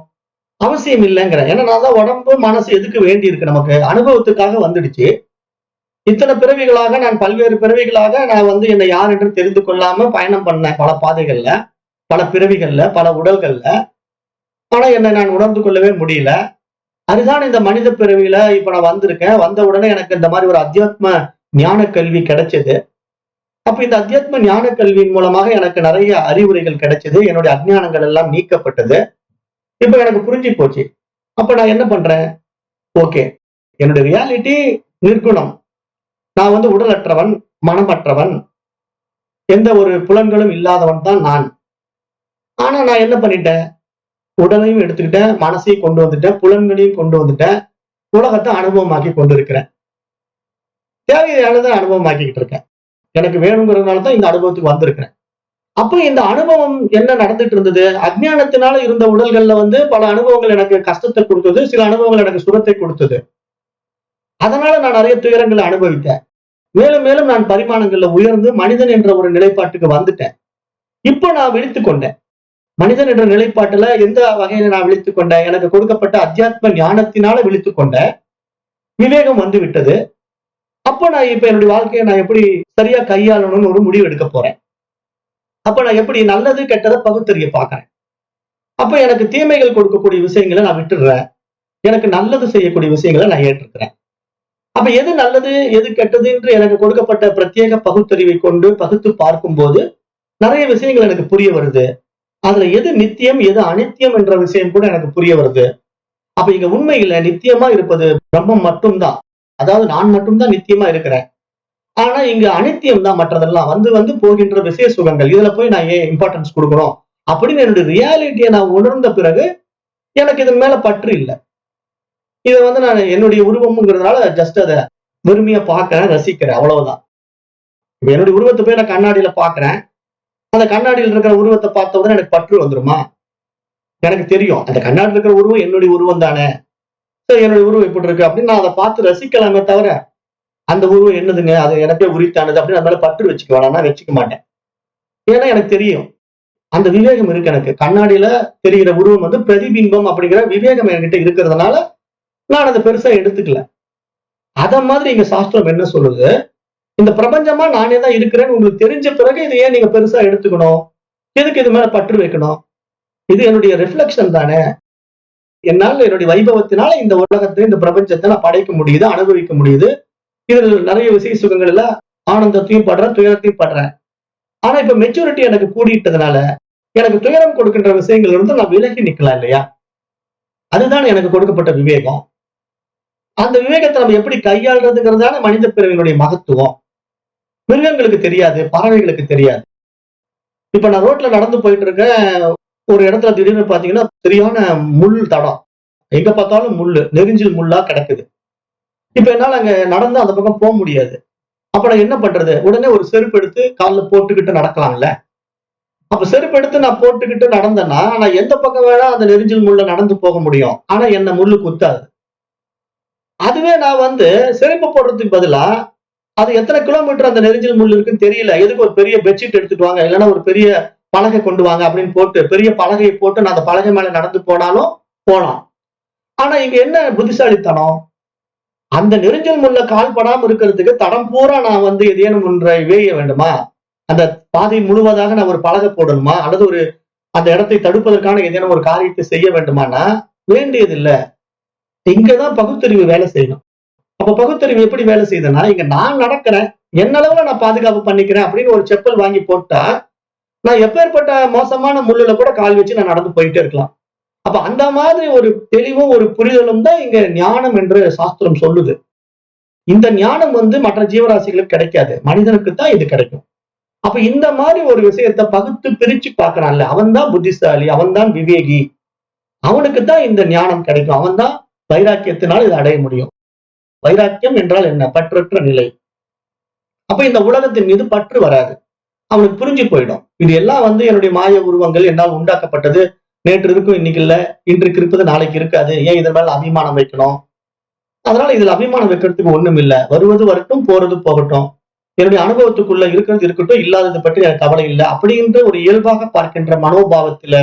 அவசியம் இல்லைங்கிறேன். ஏன்னா நான் தான் உடம்பு மனசு எதுக்கு வேண்டி இருக்கு, நமக்கு அனுபவத்துக்காக வந்துடுச்சு. இத்தனை பிறவிகளாக நான் பல்வேறு பிறவிகளாக நான் வந்து என்னை யார் என்று தெரிந்து கொள்ளாம பயணம் பண்ணேன் பல பாதைகள்ல, பல பிறவிகள்ல, பல உடல்கள்ல. ஆனா என்னை நான் உணர்ந்து கொள்ளவே முடியல. அதுதான் இந்த மனித பிறவியில இப்ப நான் வந்திருக்கேன். வந்த உடனே எனக்கு இந்த மாதிரி ஒரு அத்தியாத்ம ஞான கல்வி கிடைச்சது. அப்ப இந்த அத்தியாத்ம ஞான கல்வியின் மூலமாக எனக்கு நிறைய அறிவுரைகள் கிடைச்சது. என்னுடைய அஞ்ஞானங்கள் எல்லாம் நீக்கப்பட்டது. இப்ப எனக்கு புரிஞ்சு போச்சு. அப்ப நான் என்ன பண்றேன்? ஓகே, என்னுடைய ரியாலிட்டி நிர்குணம். நான் வந்து உடலற்றவன், மனமற்றவன், எந்த ஒரு புலன்களும் இல்லாதவன் தான் நான். ஆனா நான் என்ன பண்ணிட்டேன்? உடலையும் எடுத்துக்கிட்டேன், மனசையும் கொண்டு வந்துட்டேன், புலன்களையும் கொண்டு வந்துட்டேன், உலகத்தை அனுபவமாக்கி கொண்டு இருக்கிறேன். தேவையானதை அனுபவமாக்கிக்கிட்டு இருக்கேன். எனக்கு வேணுங்கிறதுனால தான் இந்த அனுபவத்துக்கு வந்திருக்கிறேன். அப்ப இந்த அனுபவம் என்ன நடந்துட்டு இருந்தது? அஞ்ஞானத்தினால இருந்த உடல்கள்ல வந்து பல அனுபவங்கள் எனக்கு கஷ்டத்தை கொடுத்தது, சில அனுபவங்கள் எனக்கு சுகத்தை கொடுத்தது. அதனால நான் நிறைய துயரங்களை அனுபவித்தேன். மேலும் மேலும் நான் பரிமாணங்கள்ல உயர்ந்து மனிதன் என்ற ஒரு நிலைப்பாட்டுக்கு வந்துட்டேன். இப்ப நான் விழித்துக் கொண்டேன். மனிதன் என்ற நிலைப்பாட்டுல எந்த வகையில நான் விழித்துக் கொண்டேன்? எனக்கு கொடுக்கப்பட்ட அத்தியாத்ம ஞானத்தினால விழித்துக் கொண்டேன். விவேகம் வந்து விட்டது. அப்ப நான் இப்ப என்னுடைய வாழ்க்கையை நான் எப்படி சரியா கையாளணும்னு ஒரு முடிவு எடுக்க போறேன். அப்ப நான் எப்படி நல்லது கெட்டதை பகுத்தறிய பாக்குறேன். அப்ப எனக்கு தீமைகள் கொடுக்கக்கூடிய விஷயங்களை நான் விட்டுடுறேன். எனக்கு நல்லது செய்யக்கூடிய விஷயங்களை நான் ஏற்றுக்கிறேன். அப்ப எது நல்லது எது கெட்டது என்று எனக்கு கொடுக்கப்பட்ட பிரத்யேக பகுத்தறிவை கொண்டு பகுத்து பார்க்கும்போது நிறைய விஷயங்கள் எனக்கு புரிய வருது. அதுல எது நித்தியம் எது அனித்தியம் என்ற விஷயம் கூட எனக்கு புரிய வருது. அப்ப இங்க உண்மையில நித்தியமா இருப்பது பிரம்மம் மட்டும்தான். அதாவது நான் மட்டும்தான் நித்தியமா இருக்கிறேன். ஆனா இங்க அனித்தியம் தான் மற்றதெல்லாம், வந்து வந்து போகின்ற விசேஷ சுகங்கள். இதுல போய் நான் ஏன் இம்பார்ட்டன்ஸ் கொடுக்கணும் அப்படின்னு என்னுடைய ரியாலிட்டியை நான் உணர்ந்த பிறகு எனக்கு இதன் மேல பற்று இல்லை. இதை வந்து நான் என்னுடைய உருவம்ங்கிறதுனால ஜஸ்ட் அதை வெறுமையா பார்க்கிறேன், ரசிக்கிறேன், அவ்வளவுதான். இப்ப என்னுடைய உருவத்தை போய் நான் கண்ணாடியில பாக்குறேன். அந்த கண்ணாடியில் இருக்கிற உருவத்தை பார்த்த உடனே எனக்கு பற்று வந்துருமா? எனக்கு தெரியும் அந்த கண்ணாடியில் இருக்கிற உருவம் என்னுடைய உருவம் தானே, சரி என்னுடைய உருவம் எப்படி இருக்கு அப்படின்னு நான் அதை பார்த்து ரசிக்கலாமே தவிர அந்த உருவம் என்னதுங்க, அது எனக்கே உரித்தானது அப்படின்னு அதனால பற்று வச்சுக்க வேணாம்னா வச்சுக்க மாட்டேன். ஏன்னா எனக்கு தெரியும், அந்த விவேகம் இருக்கு எனக்கு. கண்ணாடியில தெரிகிற உருவம் வந்து பிரதிபிம்பம் அப்படிங்கிற விவேகம் என்கிட்ட இருக்கிறதுனால நான் அதை பெருசா எடுத்துக்கல. அத மாதிரி இங்க சாஸ்திரம் என்ன சொல்லுது? இந்த பிரபஞ்சமா நானே தான் இருக்கிறேன்னு உங்களுக்கு தெரிஞ்ச பிறகு இதை ஏன் நீங்க பெருசா எடுத்துக்கணும்? எதுக்கு இது மேல பற்று வைக்கணும்? இது என்னுடைய ரிஃப்ளெக்ஷன் தானே. என்னால் என்னுடைய வைபவத்தினால இந்த உலகத்தை இந்த பிரபஞ்சத்தை நான் படைக்க முடியுது, அனுபவிக்க முடியுது. இதுல நிறைய விசேஷ சுகங்கள் இல்ல, ஆனந்தத்தையும் படுறேன், துயரத்தையும் படுறேன். ஆனா இப்ப மெச்சூரிட்டி எனக்கு கூடிட்டதுனால எனக்கு துயரம் கொடுக்கின்ற விஷயங்கள் இருந்து நான் விலகி நிக்கலாம் இல்லையா? அதுதான் எனக்கு கொடுக்கப்பட்ட விவேகம். அந்த விவேகத்தை நம்ம எப்படி கையாளுறதுங்கிறதான மனித பிறவியினுடைய மகத்துவம். மிருகங்களுக்கு தெரியாது, பறவைகளுக்கு தெரியாது. இப்ப நான் ரோட்ல நடந்து போயிட்டு இருக்கேன். ஒரு இடத்துல திடீர்னு பாத்தீங்கன்னா சரியான முள் தடம், எங்க பார்த்தாலும் முள்ளு, நெரிஞ்சில் முள்ளா கிடக்குது. இப்ப என்னால அங்க நடந்து அந்த பக்கம் போக முடியாது. அப்ப நான் என்ன பண்றது? உடனே ஒரு செருப்பு எடுத்து காலில் போட்டுக்கிட்டு நடக்கலாம்ல. அப்ப செருப்பு எடுத்து நான் போட்டுக்கிட்டு நடந்தேன்னா நான் எந்த பக்கம் வேணா அந்த நெரிஞ்சில் முள்ள நடந்து போக முடியும். ஆனா என்ன முள்ளு குத்தாது. அதுவே நான் வந்து செருப்பு போடுறதுக்கு பதிலா அது எத்தனை கிலோமீட்டர் அந்த நெரிஞ்சில் முள் இருக்குன்னு தெரியல, எதுக்கு ஒரு பெரிய பெட்ஷீட் எடுத்துட்டு வாங்க, இல்லைன்னா ஒரு பெரிய பலகை கொண்டு வாங்க அப்படின்னு போட்டு பெரிய பலகையை போட்டு நான் அந்த பலகை மேல நடந்து போனாலும் போலாம். ஆனா இங்க என்ன புத்திசாலித்தனம்? அந்த நெரிஞ்சல் முள்ள கால் படாம இருக்கிறதுக்கு தடம் பூரா நான் வந்து எதேனும் ஒன்றை வேய வேண்டுமா? அந்த பாதை முழுவதாக நான் ஒரு பலகை போடணுமா? அல்லது ஒரு அந்த இடத்தை தடுப்பதற்கான ஏதேனும் ஒரு காரியத்தை செய்ய வேண்டுமானா வேண்டியது இல்ல. இங்கதான் பகுத்தறிவு வேலை செய்யணும். அப்ப பகுத்தறிவு எப்படி வேலை செய்யுதுன்னா, இங்க நான் நடக்கிறேன், என்னளவுல நான் பாதுகாப்பு பண்ணிக்கிறேன் அப்படின்னு ஒரு செப்பல் வாங்கி போட்டா நான் எப்பேற்பட்ட மோசமான முள்ளுல கூட கால் வச்சு நான் நடந்து போயிட்டே இருக்கலாம். அப்ப அந்த மாதிரி ஒரு தெளிவும் ஒரு புரிதலும் தான் இங்க ஞானம் என்று சாஸ்திரம் சொல்லுது. இந்த ஞானம் வந்து மற்ற ஜீவராசிகளுக்கு கிடைக்காது, மனிதனுக்கு தான் இது கிடைக்கும். அப்ப இந்த மாதிரி ஒரு விஷயத்தை பகுத்து பிரிச்சு பார்க்கறான்ல, அவன் தான் புத்திசாலி, அவன் தான் விவேகி. அவனுக்கு தான் இந்த ஞானம் கிடைக்கும். அவன் தான் வைராக்கியத்தினால் இதை அடைய முடியும். வைராக்கியம் என்றால் என்ன? பற்றற்ற நிலை. அப்ப இந்த உலகத்தின் மீது பற்று வராது. அவனுக்கு புரிஞ்சு போயிடும், இது எல்லாம் வந்து என்னுடைய மாய உருவங்கள், என்னால் உண்டாக்கப்பட்டது, நேற்று இருக்கும் இன்னைக்கு இல்ல, இன்றைக்கு இருப்பது நாளைக்கு இருக்காது, ஏன் இதன் மேல அபிமானம் வைக்கணும்? அதனால இதுல அபிமானம் வைக்கிறதுக்கு ஒண்ணும் இல்ல. வருவது வரட்டும், போறது போகட்டும். என்னுடைய அனுபவத்துக்குள்ள இருக்கிறது இருக்கட்டும், இல்லாதது பற்றி எனக்கு கவலை இல்லை அப்படின்ற ஒரு இயல்பாக பார்க்கின்ற மனோபாவத்தில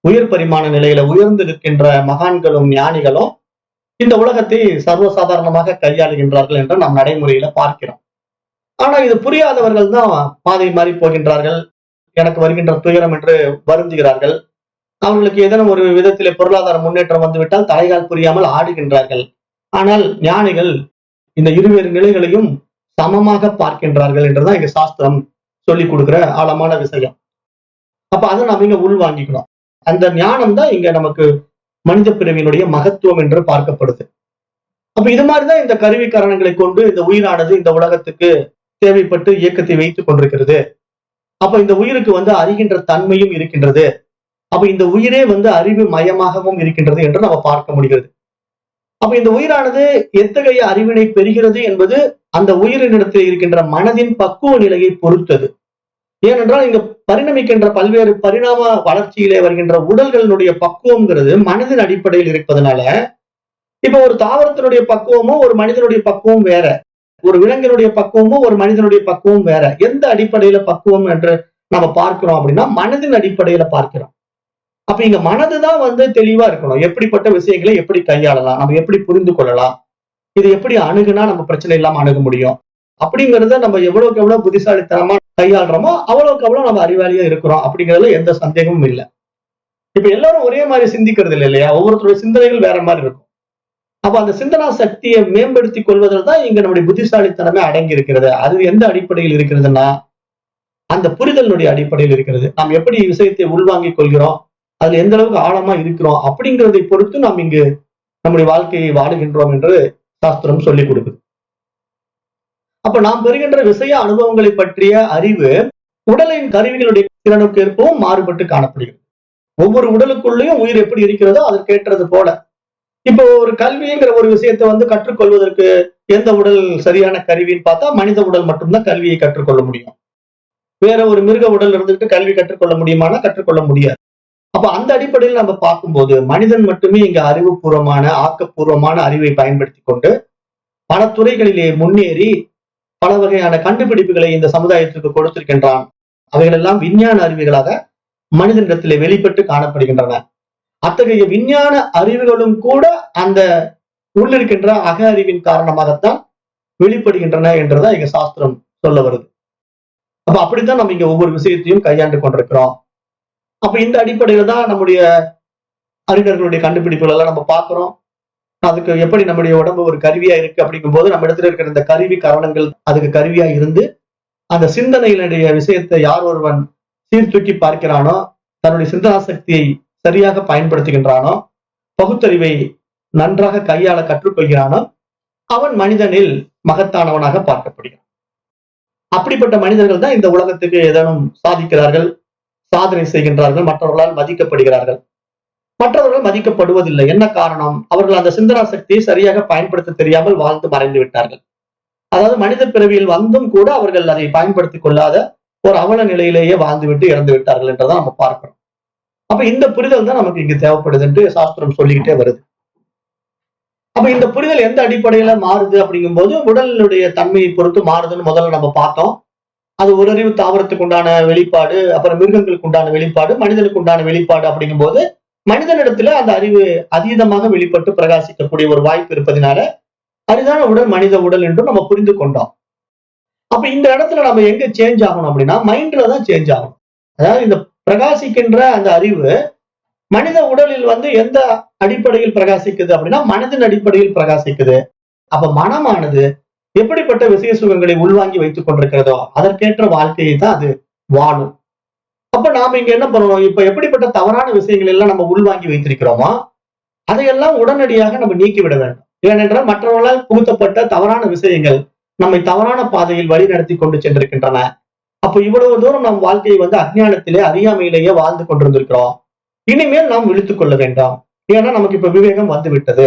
உயர் பரிமாண நிலையில உயர்ந்து நிற்கின்ற மகான்களும் ஞானிகளும் இந்த உலகத்தை சர்வசாதாரணமாக கையாளுகின்றார்கள் என்று நாம் நடைமுறையில பார்க்கிறோம். ஆனா இது புரியாதவர்கள் தான் பாதை மாறி போகின்றார்கள். எனக்கு வருகின்ற துயரம் என்று வருந்துகிறார்கள். அவர்களுக்கு ஏதேனும் ஒரு விதத்திலே பொருளாதார முன்னேற்றம் வந்துவிட்டால் தலைகால் புரியாமல் ஆடுகின்றார்கள். ஆனால் ஞானிகள் இந்த இருவேறு நிலைகளையும் சமமாக பார்க்கின்றார்கள் என்றுதான் எங்க சாஸ்திரம் சொல்லிக் கொடுக்கிற ஆழமான விஷயம். அப்ப அதை நாம இங்க உள் வாங்கிக்கணும். அந்த ஞானம் தான் இங்க நமக்கு மனித பிறவியினுடைய மகத்துவம் என்று பார்க்கப்படுது. அப்ப இது மாதிரிதான் இந்த கருவி காரணங்களை கொண்டு இந்த உயிரானது இந்த உலகத்துக்கு தேவைப்பட்டு இயக்கத்தை வைத்துக் கொண்டிருக்கிறது. அப்ப இந்த உயிருக்கு அறிகின்ற தன்மையும் இருக்கின்றது. அப்ப இந்த உயிரே அறிவு மயமாகவும் இருக்கின்றது என்று நம்ம பார்க்க முடிகிறது. அப்ப இந்த உயிரானது எத்தகைய அறிவினை பெறுகிறது என்பது அந்த உயிரினிடத்தில் இருக்கின்ற மனதின் பக்குவ நிலையை பொறுத்தது. ஏனென்றால் இங்க பரிணமிக்கின்ற பல்வேறு பரிணாம வளர்ச்சியிலே வருகின்ற உடல்களினுடைய பக்குவம்ங்கிறது மனதின் அடிப்படையில் இருப்பதனால, இப்ப ஒரு தாவரத்தினுடைய பக்குவமும் ஒரு மனிதனுடைய பக்குவம் வேற, ஒரு விலங்கினுடைய பக்குவமும் ஒரு மனிதனுடைய பக்குவம் வேற. எந்த அடிப்படையில பக்குவம் என்று நம்ம பார்க்கிறோம் அப்படின்னா மனதின் அடிப்படையில பார்க்கிறோம். அப்ப இங்க மனதுதான் தெளிவா இருக்கணும். எப்படிப்பட்ட விஷயங்களை எப்படி கையாளலாம், நம்ம எப்படி புரிந்து கொள்ளலாம், இது எப்படி அணுகுனா நம்ம பிரச்சனை இல்லாம அணுக முடியும் அப்படிங்கறத நம்ம எவ்வளவுக்கு எவ்வளவு புத்திசாலித்தனமா கையாளுறோமோ அவ்வளவுக்கு அவ்வளவு நம்ம அறிவாளியா இருக்கிறோம் அப்படிங்கறதுல எந்த சந்தேகமும் இல்லை. இப்ப எல்லாரும் ஒரே மாதிரி சிந்திக்கிறது இல்லை இல்லையா? ஒவ்வொருத்தருடைய சிந்தனைகள் வேற மாதிரி இருக்கும். அப்ப அந்த சிந்தனா சக்தியை மேம்படுத்திக் கொள்வதில் தான் இங்க நம்முடைய புத்திசாலித்தனமே அடங்கி இருக்கிறது. அது எந்த அடிப்படையில் இருக்கிறதுன்னா அந்த புரிதலினுடைய அடிப்படையில் இருக்கிறது. நாம் எப்படி விஷயத்தை உள்வாங்கிக் கொள்கிறோம், அதுல எந்த அளவுக்கு ஆழமா இருக்கிறோம் அப்படிங்கிறதை பொறுத்து நாம் இங்கு நம்முடைய வாழ்க்கையை வாழுகின்றோம் என்று சாஸ்திரம் சொல்லிக் கொடுக்குது. அப்ப நாம் பெறுகின்ற விஷய அனுபவங்களை பற்றிய அறிவு உடலின் கருவிகளுடைய திறனுக்கு ஏற்பவும் மாறுபட்டு காணப்படுகிறது. ஒவ்வொரு உடலுக்குள்ளேயும் உயிர் எப்படி இருக்கிறதோ அதற்கேற்றது போல இப்போ ஒரு கல்விங்கிற ஒரு விஷயத்தை கற்றுக்கொள்வதற்கு எந்த உடல் சரியான கருவின்னு பார்த்தா மனித உடல் மட்டும்தான் கல்வியை கற்றுக்கொள்ள முடியும். வேற ஒரு மிருக உடல் இருந்துட்டு கல்வி கற்றுக்கொள்ள முடியுமானா கற்றுக்கொள்ள முடியாது. அப்ப அந்த அடிப்படையில் நம்ம பார்க்கும்போது மனிதன் மட்டுமே இங்க அறிவுபூர்வமான ஆக்கப்பூர்வமான அறிவை பயன்படுத்தி கொண்டு பல துறைகளிலே முன்னேறி பல வகையான கண்டுபிடிப்புகளை இந்த சமுதாயத்திற்கு கொடுத்திருக்கின்றான். அவைகள் எல்லாம் விஞ்ஞான அறிவுகளாக மனிதனிடத்திலே வெளிப்பட்டு காணப்படுகின்றன. அத்தகைய விஞ்ஞான அறிவுகளும் கூட அந்த உள்ளிருக்கின்ற அக அறிவின் காரணமாகத்தான் வெளிப்படுகின்றன என்றுதான் எங்க சாஸ்திரம் சொல்ல வருது. அப்ப அப்படித்தான் நம்ம இங்க ஒவ்வொரு விஷயத்தையும் கையாண்டு கொண்டிருக்கிறோம். அப்ப இந்த அடிப்படையில தான் நம்முடைய அறிஞர்களுடைய கண்டுபிடிப்புகள் எல்லாம் நம்ம பார்க்கிறோம். அதுக்கு எப்படி நம்முடைய உடம்பு ஒரு கருவியா இருக்கு அப்படிங்கும் போது நம்ம இடத்துல இருக்கிற இந்த கருவி காரணங்கள் அதுக்கு கருவியா இருந்து அந்த சிந்தனையினுடைய விஷயத்தை யார் ஒருவன் சீர்தூக்கி பார்க்கிறானோ, தன்னுடைய சிந்தனா சக்தியை சரியாக பயன்படுத்துகின்றானோ, பகுத்தறிவை நன்றாக கையாள கற்றுக்கொள்கிறானோ, அவன் மனிதனில் மகத்தானவனாக பார்க்கப்படுகிறான். அப்படிப்பட்ட மனிதர்கள் தான் இந்த உலகத்துக்கு ஏதேனும் சாதிக்கிறார்கள், சாதனை செய்கின்றார்கள், மற்றவர்களால் மதிக்கப்படுகிறார்கள். மற்றவர்கள் மதிக்கப்படுவதில்லை. என்ன காரணம்? அவர்கள் அந்த சிந்தனா சக்தியை சரியாக பயன்படுத்த தெரியாமல் வாழ்ந்து மறைந்து விட்டார்கள். அதாவது மனித பிறவியில் வந்தும் கூட அவர்கள் அதை பயன்படுத்திக் கொள்ளாத ஒரு அவல நிலையிலேயே வாழ்ந்துவிட்டு இறந்து விட்டார்கள் என்றதான் நம்ம பார்க்கிறோம். அப்ப இந்த புரிதல் தான் நமக்கு இங்கு தேவைப்படுது என்று சாஸ்திரம் சொல்லிக்கிட்டே வருது. அப்ப இந்த புரிதல் எந்த அடிப்படையில மாறுது அப்படிங்கும் போது உடலுடைய தன்மையை பொறுத்து மாறுதுன்னு முதல்ல நம்ம பார்த்தோம். அது ஒரு அறிவு தாவரத்துக்கு உண்டான வெளிப்பாடு, அப்புறம் மிருகங்களுக்கு உண்டான வெளிப்பாடு, மனிதனுக்கு உண்டான வெளிப்பாடு அப்படிங்கும் போது மனிதனிடத்துல அந்த அறிவு அதீதமாக வெளிப்பட்டு பிரகாசிக்கக்கூடிய ஒரு வாய்ப்பு இருப்பதனால அரிதான உடல் மனித உடல் என்றும் நம்ம புரிந்து கொண்டோம். அப்ப இந்த இடத்துல நம்ம எங்க சேஞ்ச் ஆகணும் அப்படின்னா மைண்ட்ல தான் சேஞ்ச் ஆகணும். அதாவது இந்த பிரகாசிக்கின்ற அந்த அறிவு மனித உடலில் எந்த அடிப்படையில் பிரகாசிக்குது அப்படின்னா மனதின் அடிப்படையில் பிரகாசிக்குது. அப்ப மனமானது எப்படிப்பட்ட விஷய சுகங்களை உள்வாங்கி வைத்துக் கொண்டிருக்கிறதோ அதற்கேற்ற வாழ்க்கையை தான் அது வாழும். அப்ப நாம இங்க என்ன பண்ணணும்? இப்ப எப்படிப்பட்ட தவறான விஷயங்கள் எல்லாம் நம்ம உள்வாங்கி வைத்திருக்கிறோமோ அதையெல்லாம் உடனடியாக நம்ம நீக்கிவிட வேண்டும். ஏனென்றால் மற்றவர்களால் புகுத்தப்பட்ட தவறான விஷயங்கள் நம்மை தவறான பாதையில் வழி நடத்தி கொண்டு சென்றிருக்கின்றன. அப்ப இவ்வளவு தூரம் நம் வாழ்க்கையை அஞ்ஞானத்திலே அறியாமையிலேயே வாழ்ந்து கொண்டிருந்திருக்கிறோம். இனிமேல் நாம் விழித்துக் கொள்ள வேண்டாம். ஏன்னா நமக்கு இப்ப விவேகம் வந்து விட்டது.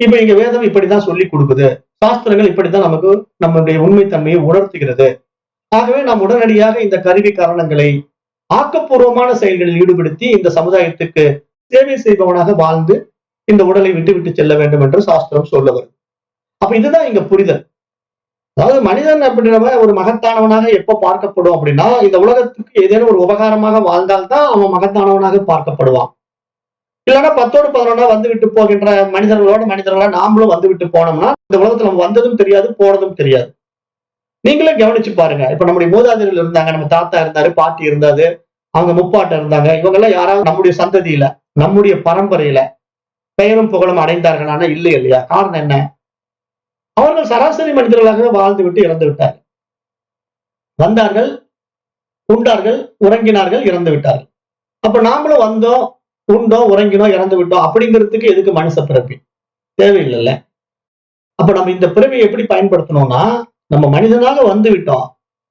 இப்ப இங்க வேதம் இப்படிதான் சொல்லி கொடுக்குது, சாஸ்திரங்கள் இப்படித்தான் நமக்கு நம்முடைய உண்மைத்தன்மையை உணர்த்துகிறது. ஆகவே நாம் உடனடியாக இந்த கருவி காரணங்களை ஆக்கப்பூர்வமான செயல்களில் ஈடுபடுத்தி இந்த சமுதாயத்துக்கு சேவை செய்பவனாக வாழ்ந்து இந்த உடலை விட்டு விட்டு செல்ல வேண்டும் என்று சாஸ்திரம் சொல்ல வருது. அப்ப இதுதான் இங்க புரிதல். அதாவது மனிதன் அப்படின்றவன் ஒரு மகத்தானவனாக எப்ப பார்க்கப்படும் அப்படின்னா, இந்த உலகத்துக்கு ஏதேனும் ஒரு உபகாரமாக வாழ்ந்தால்தான் அவன் மகத்தானவனாக பார்க்கப்படுவான். இல்லைன்னா 10ஓடு 11 வந்து விட்டு போகின்ற மனிதர்களா நாமளும் வந்து விட்டு போனோம்னா இந்த உலகத்துல நம்ம வந்ததும் தெரியாது, போனதும் தெரியாது. நீங்களே கவனிச்சு பாருங்க. இப்ப நம்முடைய மூதாதையர்கள் இருந்தாங்க, நம்ம தாத்தா இருந்தாரு, பாட்டி இருந்தாரு, அவங்க முப்பாட்டம் இருந்தாங்க. இவங்க எல்லாம் யாராவது நம்முடைய சந்ததியில, நம்முடைய பரம்பரையில பெயரும் புகழும் அடைந்தார்களான இல்லை இல்லையா? காரணம் என்ன? அவர்கள் சராசரி மனிதர்களாக வாழ்ந்து விட்டு இறந்து விட்டார்கள். வந்தார்கள், உண்டார்கள், உறங்கினார்கள், இறந்து விட்டார்கள். அப்ப நாமளும் வந்தோம், உண்டோம், உறங்கினோம், இறந்து விட்டோம் அப்படிங்கிறதுக்கு எதுக்கு மனுஷ பிறவி? தேவையில்லைல்ல. அப்ப நம்ம இந்த பிறவியை எப்படி பயன்படுத்தணும்னா, நம்ம மனிதனாக வந்து விட்டோம்,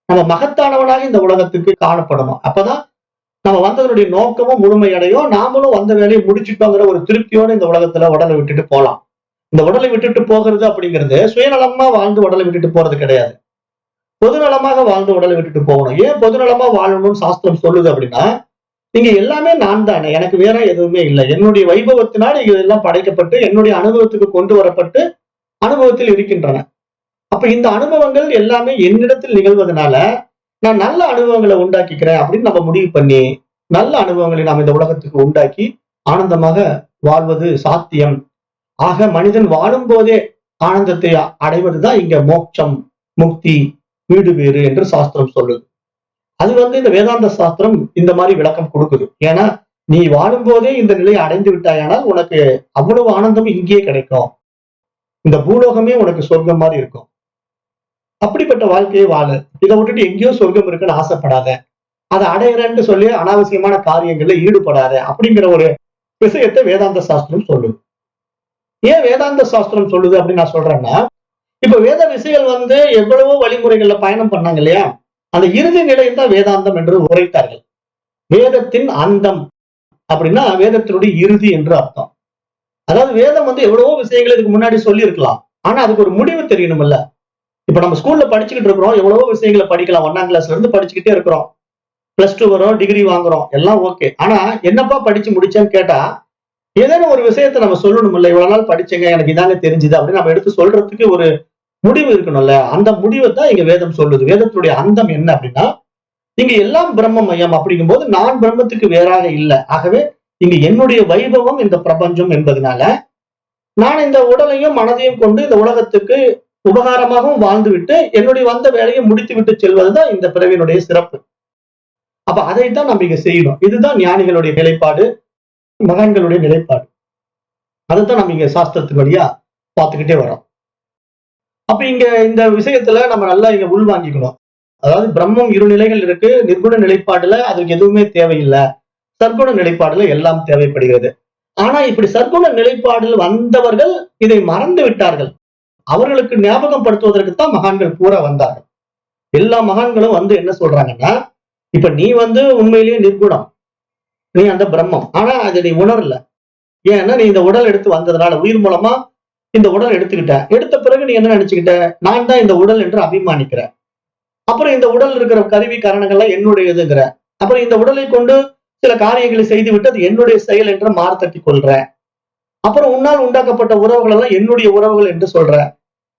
நம்ம மகத்தானவனாக இந்த உலகத்துக்கு காணப்படணும். அப்பதான் நம்ம வந்ததனுடைய நோக்கமும் முழுமையடையும், நாமளும் வந்த வேலையை முடிச்சுட்டோங்கிற ஒரு திருப்தியோட இந்த உலகத்துல உடலை விட்டுட்டு போலாம். இந்த உடலை விட்டுட்டு போகிறது அப்படிங்கிறது சுயநலமா வாழ்ந்து உடலை விட்டுட்டு போறது கிடையாது. பொதுநலமாக வாழ்ந்து உடலை விட்டுட்டு போகணும். ஏன் பொதுநலமா வாழணும்னு சாஸ்திரம் சொல்லுது அப்படின்னா, நீங்க எல்லாமே நான் தானே, எனக்கு வேற எதுவுமே இல்லை. என்னுடைய வைபவத்தினால் இதெல்லாம் படைக்கப்பட்டு என்னுடைய அனுபவத்துக்கு கொண்டு வரப்பட்டு அனுபவத்தில் இருக்கின்றன. அப்ப இந்த அனுபவங்கள் எல்லாமே என்னிடத்தில் நிகழ்வதனால நான் நல்ல அனுபவங்களை உண்டாக்கிக்கிறேன் அப்படின்னு நம்ம முடிவு பண்ணி நல்ல அனுபவங்களை நாம் இந்த உலகத்துக்கு உண்டாக்கி ஆனந்தமாக வாழ்வது சாத்தியம். ஆக மனிதன் வாழும் போதே ஆனந்தத்தை அடைவதுதான் இங்க மோட்சம், முக்தி, வீடு வேறு என்று சாஸ்திரம் சொல்லுது. அது இந்த வேதாந்த சாஸ்திரம் இந்த மாதிரி விளக்கம் கொடுக்குது. ஏன்னா நீ வாழும் போதே இந்த நிலையை அடைந்து விட்டாயானால் உனக்கு அவ்வளவு ஆனந்தம் இங்கேயே கிடைக்கும். இந்த பூலோகமே உனக்கு சொர்க்கம் மாதிரி இருக்கும். அப்படிப்பட்ட வாழ்க்கையை வாழு. இதை விட்டுட்டு எங்கேயோ சொர்க்கம் இருக்குன்னு ஆசைப்படாத, அதை அடையிறேன்னு சொல்லி அனாவசியமான காரியங்கள்ல ஈடுபடாத அப்படிங்கிற ஒரு விஷயத்தை வேதாந்த சாஸ்திரம் சொல்லுது. ஏன் வேதாந்த சாஸ்திரம் சொல்லுது அப்படின்னு நான் சொல்றேன்னா, இப்ப வேத விஷயங்கள் எவ்வளவோ வழிமுறைகள்ல பயணம் பண்ணாங்க இல்லையா, அந்த இறுதி நிலையில் தான் வேதாந்தம் என்று உரைத்தார்கள். வேதத்தின் அந்தம் அப்படின்னா வேதத்தினுடைய இறுதி என்று அர்த்தம். அதாவது வேதம் எவ்வளவோ விஷயங்கள் இதுக்கு முன்னாடி சொல்லி இருக்கலாம், ஆனா அதுக்கு ஒரு முடிவு தெரியணும்ல. இப்ப நம்ம ஸ்கூல்ல படிச்சுக்கிட்டு இருக்கிறோம், எவ்வளவோ விஷயங்களை படிக்கலாம். 1ஆம் கிளாஸ்ல இருந்து படிச்சுக்கிட்டே இருக்கிறோம், +2 வரும், டிகிரி வாங்குறோம், எல்லாம் ஓகே. ஆனா என்னப்பா படிச்சு முடிச்சேன்னு கேட்டா ஏதேனும் ஒரு விஷயத்த நம்ம சொல்லணும்ல. இவ்வளவு நாள் படிச்சேங்க, எனக்கு இதாங்க தெரிஞ்சுது அப்படின்னு நம்ம எடுத்து சொல்றதுக்கு ஒரு முடிவு இருக்கணும்ல. அந்த முடிவை தான் இங்க வேதம் சொல்லுது. வேதத்துடைய அந்தம் என்ன அப்படின்னா, இங்க எல்லாம் பிரம்ம மயம் அப்படிங்கும் போது நான் பிரம்மத்துக்கு வேறாக இல்லை. ஆகவே இங்க என்னுடைய வைபவம் இந்த பிரபஞ்சம் என்பதனால நான் இந்த உடலையும் மனதையும் கொண்டு இந்த உலகத்துக்கு உபகாரமாகவும் வாழ்ந்துவிட்டு என்னுடைய வந்த வேலையை முடித்து விட்டு செல்வதுதான் இந்த பிறவியினுடைய சிறப்பு. அப்ப அதைத்தான் நம்ம இங்க செய்யணும். இதுதான் ஞானிகளுடைய நிலைப்பாடு, மகான்களுடைய நிலைப்பாடு. அதைத்தான் நம்ம இங்க சாஸ்திரத்து வழியா பார்த்துக்கிட்டே வரோம். அப்ப இங்க இந்த விஷயத்துல நம்ம நல்லா இங்க உள்வாங்கிக்கணும். அதாவது பிரம்மம் 2 நிலைகள் இருக்கு. நிர்குண நிலைப்பாடுல அதுக்கு எதுவுமே தேவையில்லை, சர்க்குண நிலைப்பாடுல எல்லாம் தேவைப்படுகிறது. ஆனா இப்படி சர்க்குண நிலைப்பாடில் வந்தவர்கள் இதை மறந்து விட்டார்கள். அவர்களுக்கு ஞாபகம் படுத்துவதற்குத்தான் மகான்கள் பூரா வந்தார்கள். எல்லா மகான்களும் என்ன சொல்றாங்கன்னா, இப்ப நீ உண்மையிலேயே நிர்குணம், நீ அந்த பிரம்மம், ஆனா அதை நீ உணரல. ஏன்னா நீ இந்த உடல் எடுத்து வந்ததுனால, உயிர் மூலமா இந்த உடல் எடுத்துக்கிட்ட. எடுத்த பிறகு நீ என்ன நினைச்சுக்கிட்ட, நான் தான் இந்த உடல் என்று அபிமானிக்கிற. அப்புறம் இந்த உடல் இருக்கிற கருவி காரணங்கள்லாம் என்னுடையதுங்கிற. அப்புறம் இந்த உடலை கொண்டு சில காரியங்களை செய்து விட்டு அது என்னுடைய செயல் என்று மார்த்தட்டி கொள்ற. அப்புறம் உன்னால் உண்டாக்கப்பட்ட உறவுகள் எல்லாம் என்னுடைய உறவுகள் என்று சொல்ற.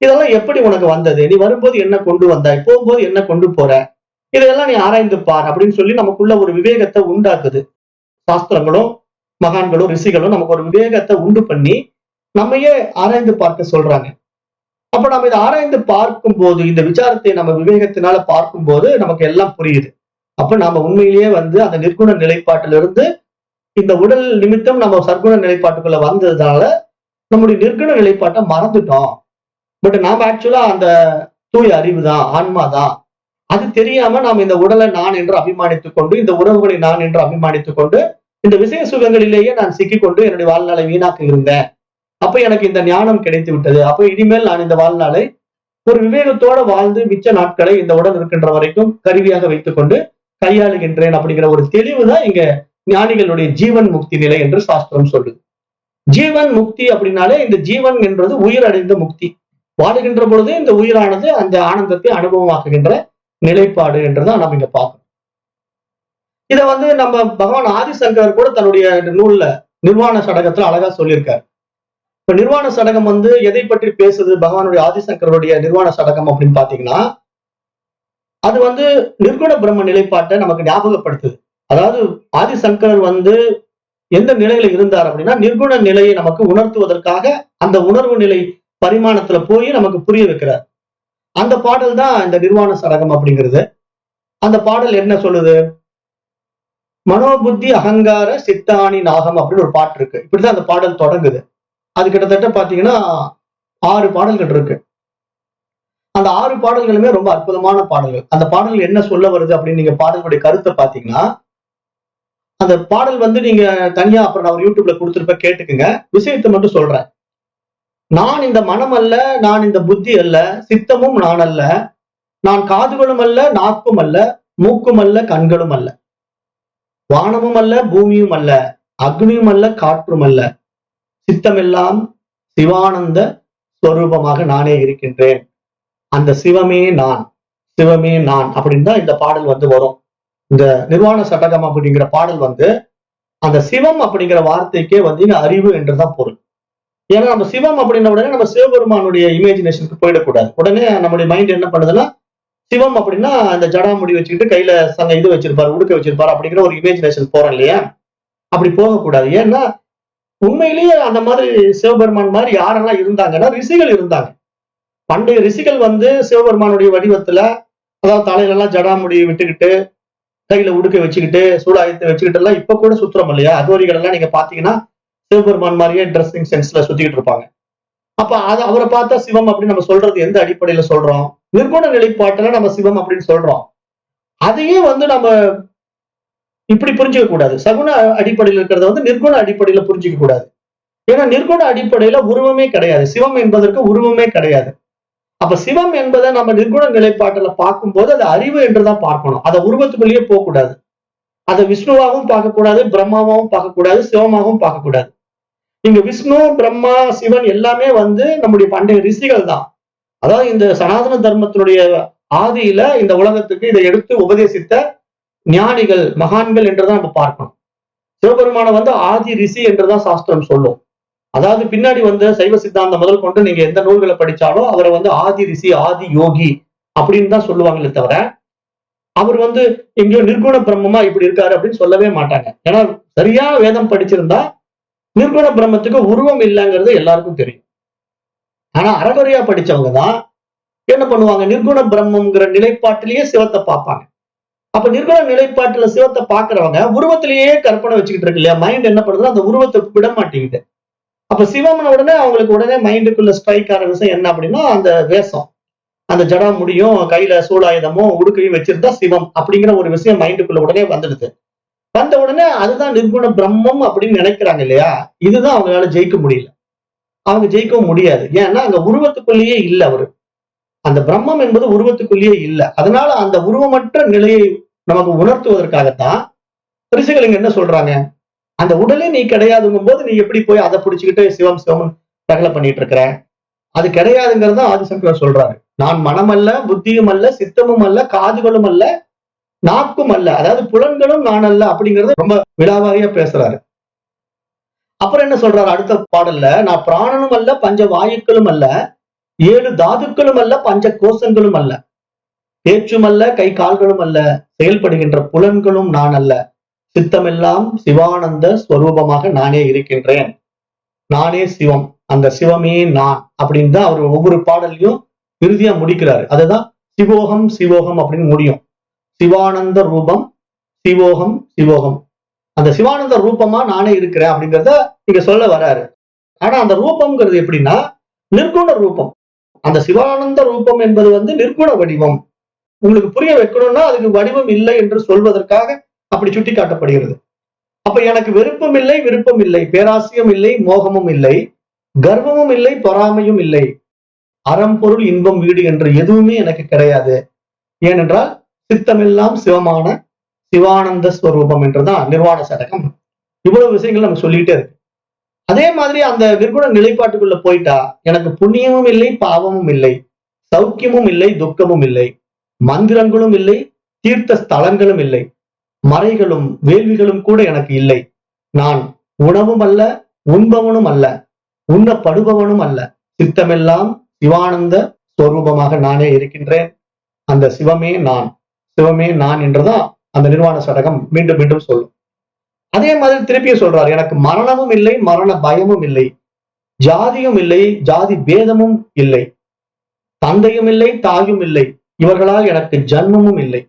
இதெல்லாம் எப்படி உனக்கு வந்தது? நீ வரும்போது என்ன கொண்டு வந்தாய், போகும்போது என்ன கொண்டு போற, இதையெல்லாம் நீ ஆராய்ந்து பார் அப்படின்னு சொல்லி நமக்குள்ள ஒரு விவேகத்தை உண்டாக்குது. சாஸ்திரங்களும் மகான்களும் ரிஷிகளும் நமக்கு ஒரு விவேகத்தை உண்டு பண்ணி நம்மையே ஆராய்ந்து பார்க்க சொல்றாங்க. அப்ப நம்ம இதை ஆராய்ந்து பார்க்கும் போது, இந்த விசாரத்தை நம்ம விவேகத்தினால பார்க்கும் போது நமக்கு எல்லாம் புரியுது. அப்ப நாம உண்மையிலேயே அந்த நிர்குண நிலைப்பாட்டிலிருந்து இந்த உடல் நிமித்தம் நம்ம சர்க்குண நிலைப்பாட்டுக்குள்ள வந்ததுனால நம்முடைய நிர்குண நிலைப்பாட்டை மறந்துட்டோம். பட் நாம ஆக்சுவலா அந்த தூய அறிவு தான், ஆன்மா தான். அது தெரியாம நாம் இந்த உடலை நான் என்று அபிமானித்துக் கொண்டு, இந்த உறவுகளை நான் என்று அபிமானித்துக் கொண்டு, இந்த விஷய சுகங்களிலேயே நான் சிக்கிக்கொண்டு என்னுடைய வாழ்நாளை வீணாக்க இருந்தேன். அப்ப எனக்கு இந்த ஞானம் கிடைத்து விட்டது. அப்ப இனிமேல் நான் இந்த வாழ்நாளை ஒரு விவேகத்தோட வாழ்ந்து மிச்ச நாட்களை இந்த உடல் இருக்கின்ற வரைக்கும் கருவியாக வைத்துக் கொண்டு கையாளுகின்றேன் அப்படிங்கிற ஒரு தெளிவு தான் இங்க ஞானிகளுடைய ஜீவன் முக்தி நிலை என்று சாஸ்திரம் சொல்லுது. ஜீவன் முக்தி அப்படின்னாலே இந்த ஜீவன் என்றது உயிர் அடைந்த முக்தி. வாழுகின்ற பொழுது இந்த உயிரானது அந்த ஆனந்தத்தை அனுபவமாக்குகின்ற நிலைப்பாடு என்றுதான் நம்ம இங்க பார்க்கணும். இத நம்ம பகவான் ஆதிசங்கரர் கூட தன்னுடைய நூல்ல நிர்வாண சடகத்துல அழகா சொல்லியிருக்காரு. இப்ப நிர்வாண சடகம் எதை பற்றி பேசுது? பகவானுடைய ஆதிசங்கருடைய நிர்வாண சடகம் அப்படின்னு பாத்தீங்கன்னா, அது நிர்குண பிரம்ம நிலைப்பாட்டை நமக்கு ஞாபகப்படுத்துது. அதாவது ஆதிசங்கரர் எந்த நிலையில இருந்தார் அப்படின்னா, நிர்குண நிலையை நமக்கு உணர்த்துவதற்காக அந்த உணர்வு நிலை பரிமாணத்துல போய் நமக்கு புரிய வைக்கிறார். அந்த பாடல் தான் இந்த நிர்வாண சடகம் அப்படிங்கிறது. அந்த பாடல் என்ன சொல்லுது? மனோபுத்தி அகங்கார சித்தாணி நாகம் அப்படின்னு ஒரு பாட்டு இருக்கு. இப்படிதான் அந்த பாடல் தொடங்குது. அது கிட்டத்தட்ட பாத்தீங்கன்னா 6 பாடல்கள் இருக்கு. அந்த 6 பாடல்களுமே ரொம்ப அற்புதமான பாடல்கள். அந்த பாடல்கள் என்ன சொல்ல வருது அப்படின்னு நீங்க பாடல்களுடைய கருத்தை பாத்தீங்கன்னா, அந்த பாடல் நீங்க தனியா அப்புறம் நான் ஒரு யூடியூப்ல கொடுத்திருப்ப கேட்டுக்குங்க. விஷயத்தை மட்டும் சொல்றேன். நான் இந்த மனம் அல்ல, நான் இந்த புத்தி அல்ல, சித்தமும் நான் அல்ல, நான் காதுகளும் அல்ல, நாக்கும் அல்ல, மூக்கும் அல்ல, கண்களும் அல்ல, வானமும் அல்ல, பூமியும் அல்ல, அக்னியும் அல்ல, காற்றும் அல்ல, சித்தமெல்லாம் சிவானந்த ஸ்வரூபமாக நானே இருக்கின்றேன். அந்த சிவமே நான், சிவமே நான் அப்படின்னு தான் இந்த பாடல் வரும். இந்த நிர்வாண சடகம் அப்படிங்கிற பாடல் அந்த சிவம் அப்படிங்கிற வார்த்தைக்கே அறிவு என்றுதான் பொருள். ஏன்னா நம்ம சிவம் அப்படின்ன உடனே நம்ம சிவபெருமானுடைய இமேஜினேஷனுக்கு போயிடக்கூடாது. உடனே நம்முடைய மைண்ட் என்ன பண்ணுதுன்னா, சிவம் அப்படின்னா அந்த ஜடாமுடி வச்சுக்கிட்டு கையில இது வச்சிருப்பாரு, உடுக்க வச்சிருப்பாரு அப்படிங்கிற ஒரு இமேஜினேஷன் போறோம் இல்லையா? அப்படி போகக்கூடாது. ஏன்னா உண்மையிலேயே அந்த மாதிரி சிவபெருமான் மாதிரி யாரெல்லாம் இருந்தாங்கன்னா ரிஷிகள் இருந்தாங்க. பண்டைய ரிஷிகள் சிவபெருமானுடைய வடிவத்துல, அதாவது தலையில எல்லாம் ஜடாமுடி விட்டுக்கிட்டு, கையில உடுக்க வச்சுக்கிட்டு, சூடாயத்தை வச்சுக்கிட்டு எல்லாம் இப்ப கூட சுத்துறோம் இல்லையா? அதோரிகள் எல்லாம் நீங்க பாத்தீங்கன்னா சிவபெருமான் மாதிரியே ட்ரெஸ்ஸிங் சென்ஸ்ல சுத்திக்கிட்டு இருப்பாங்க. அப்ப அவரை பார்த்தா சிவம் அப்படின்னு நம்ம சொல்றது எந்த அடிப்படையில சொல்றோம்? நிர்குண நிலைப்பாட்டுல நம்ம சிவம் அப்படின்னு சொல்றோம். அதையே நம்ம இப்படி புரிஞ்சுக்க கூடாது. சகுன அடிப்படையில் இருக்கிறத நிர்குண அடிப்படையில புரிஞ்சுக்க கூடாது. ஏன்னா நிர்குண அடிப்படையில உருவமே கிடையாது. சிவம் என்பதற்கு உருவமே கிடையாது. அப்ப சிவம் என்பதை நம்ம நிர்குண நிலைப்பாட்டுல பார்க்கும்போது அது அறிவு என்றுதான் பார்க்கணும். அதை உருவத்துக்குள்ளேயே போகக்கூடாது. அதை விஷ்ணுவாகவும் பார்க்கக்கூடாது, பிரம்மாவாகவும் பார்க்கக்கூடாது, சிவமாகவும் பார்க்கக்கூடாது. இங்க விஷ்ணு, பிரம்மா, சிவன் எல்லாமே நம்முடைய பண்டைய ரிஷிகள் தான். அதாவது இந்த சனாதன தர்மத்தினுடைய ஆதியில இந்த உலகத்துக்கு இதை எடுத்து உபதேசித்த ஞானிகள், மகான்கள் என்றுதான் நம்ம பார்க்கணும். சிவபெருமான ஆதி ரிஷி என்றுதான் சாஸ்திரம் சொல்லும். அதாவது பின்னாடி சைவ சித்தாந்தம் முதல் கொண்டு நீங்க எந்த நூல்களை படிச்சாலும் அவரை ஆதி ரிஷி, ஆதி யோகி அப்படின்னு தான் சொல்லுவாங்களே தவிர, அவர் எங்கேயோ நிர்குண பிரம்மமா இப்படி இருக்காரு அப்படின்னு சொல்லவே மாட்டாங்க. ஏன்னா சரியா வேதம் படிச்சிருந்தா நிர்குண பிரம்மத்துக்கு உருவம் இல்லைங்கிறது எல்லாருக்கும் தெரியும். ஆனா அறகுறையா படிச்சவங்க தான் என்ன பண்ணுவாங்க? நிர்குண பிரம்மங்கிற நிலைப்பாட்டிலேயே சிவத்தை பார்ப்பாங்க. அப்ப நிர்குண நிலைப்பாட்டுல சிவத்தை பாக்குறவங்க உருவத்திலேயே கற்பனை வச்சுக்கிட்டு இருக்கு இல்லையா? மைண்ட் என்ன பண்ணுதுன்னா அந்த உருவத்தை விட மாட்டேங்குது. அப்ப சிவம்னு உடனே அவங்களுக்கு உடனே மைண்டுக்குள்ள ஸ்ட்ரைக் ஆன விஷயம் என்ன அப்படின்னா, அந்த வேஷம், அந்த ஜடா முடியும், கையில சூலாயுதமும் உடுக்கையும் வச்சிருந்தா சிவம் அப்படிங்கிற ஒரு விஷயம் மைண்டுக்குள்ள உடனே வந்துடுது. வந்த உடனே அதுதான் நிர்குண பிரம்மம் அப்படின்னு நினைக்கிறாங்க இல்லையா? இதுதான் அவங்களால ஜெயிக்க முடியல. அவங்க ஜெயிக்கவும் முடியாது. ஏன்னா அங்க உருவத்துக்குள்ளேயே இல்ல அவரு. அந்த பிரம்மம் என்பது உருவத்துக்குள்ளேயே இல்ல. அதனால அந்த உருவமற்ற நிலையை நமக்கு உணர்த்துவதற்காகத்தான் ரிஷிகள் இங்க என்ன சொல்றாங்க? அந்த உடலே நீ கிடையாதுங்கும் போது நீ எப்படி போய் அதை பிடிச்சுக்கிட்டு சிவம் சிவம் ரகலை பண்ணிட்டு இருக்கிற? அது கிடையாதுங்கிறத ஆதிசங்கரர் சொல்றாரு. நான் மனம் அல்ல, புத்தியும் அல்ல, சித்தமும் அல்ல, காதுகளும் அல்ல, நாக்கும் அல்ல, அதாவது புலன்களும் நான் அல்ல அப்படிங்கறத ரொம்ப விலாவாரியா பேசுறாரு. அப்புறம் என்ன சொல்றாரு அடுத்த பாடல்ல? நான் பிராணனும் அல்ல, பஞ்ச வாயுக்களும் அல்ல, 7 தாதுக்களும் அல்ல, பஞ்ச கோஷங்களும் அல்ல, பேச்சும் அல்ல, கை கால்களும் அல்ல, செயல்படுகின்ற புலன்களும் நான் அல்ல, சித்தமெல்லாம் சிவானந்த ஸ்வரூபமாக நானே இருக்கின்றேன். நானே சிவம், அந்த சிவமே நான் அப்படின்னு தான் அவர் ஒவ்வொரு பாடல்லையும் இறுதியா முடிக்கிறாரு. அதுதான் சிவோகம் சிவோகம் அப்படின்னு முடியும். சிவானந்த ரூபம், சிவோகம் சிவோகம். அந்த சிவானந்த ரூபமா நானே இருக்கிறேன் அப்படிங்கிறத இங்க சொல்ல வராரு. ஆனா அந்த ரூபம்ங்கிறது எப்படின்னா நிர்குண ரூபம். அந்த சிவானந்த ரூபம் என்பது நிர்குண வடிவம். உங்களுக்கு புரிய வைக்கணும்னா அதுக்கு வடிவம் இல்லை என்று சொல்வதற்காக அப்படி சுட்டி காட்டப்படுகிறது. அப்ப எனக்கு வெறுப்பும் இல்லை, விருப்பம் இல்லை, பேராசியம் இல்லை, மோகமும் இல்லை, கர்வமும் இல்லை, பொறாமையும் இல்லை, அறம்பொருள் இன்பம் வீடு என்று எதுவுமே எனக்கு கிடையாது. ஏனென்றால் சித்தமெல்லாம் சிவமான சிவானந்த ஸ்வரூபம் என்றுதான் நிர்வாண சடகம். இவ்வளவு விஷயங்கள் நம்ம சொல்லிட்டே இருக்கு. அதே மாதிரி அந்த நிர்குண நிலைப்பாட்டுக்குள்ள போயிட்டா எனக்கு புண்ணியமும் இல்லை, பாவமும் இல்லை, சௌக்கியமும் இல்லை, துக்கமும் இல்லை, மந்திரங்களும் இல்லை, தீர்த்த ஸ்தலங்களும் இல்லை, மறைகளும் வேள்விகளும் கூட எனக்கு இல்லை. நான் உணவும் அல்ல, உண்பவனும் அல்ல, உண்ணப்படுபவனும் அல்ல. சித்தமெல்லாம் சிவானந்த ஸ்வரூபமாக நானே இருக்கின்றேன். அந்த சிவமே நான், சிவமே நான் என்றுதான் அந்த நிர்வாண சடகம் மீண்டும் மீண்டும் சொல்லும். அதே மாதிரி திருப்பியும் சொல்றார், எனக்கு மரணமும் இல்லை, மரண பயமும் இல்லை, ஜாதியும் இல்லை, ஜாதி பேதமும் இல்லை, தந்தையும் இல்லை, தாயும் இல்லை, இவர்களால் எனக்கு ஜன்மமும் இல்லை,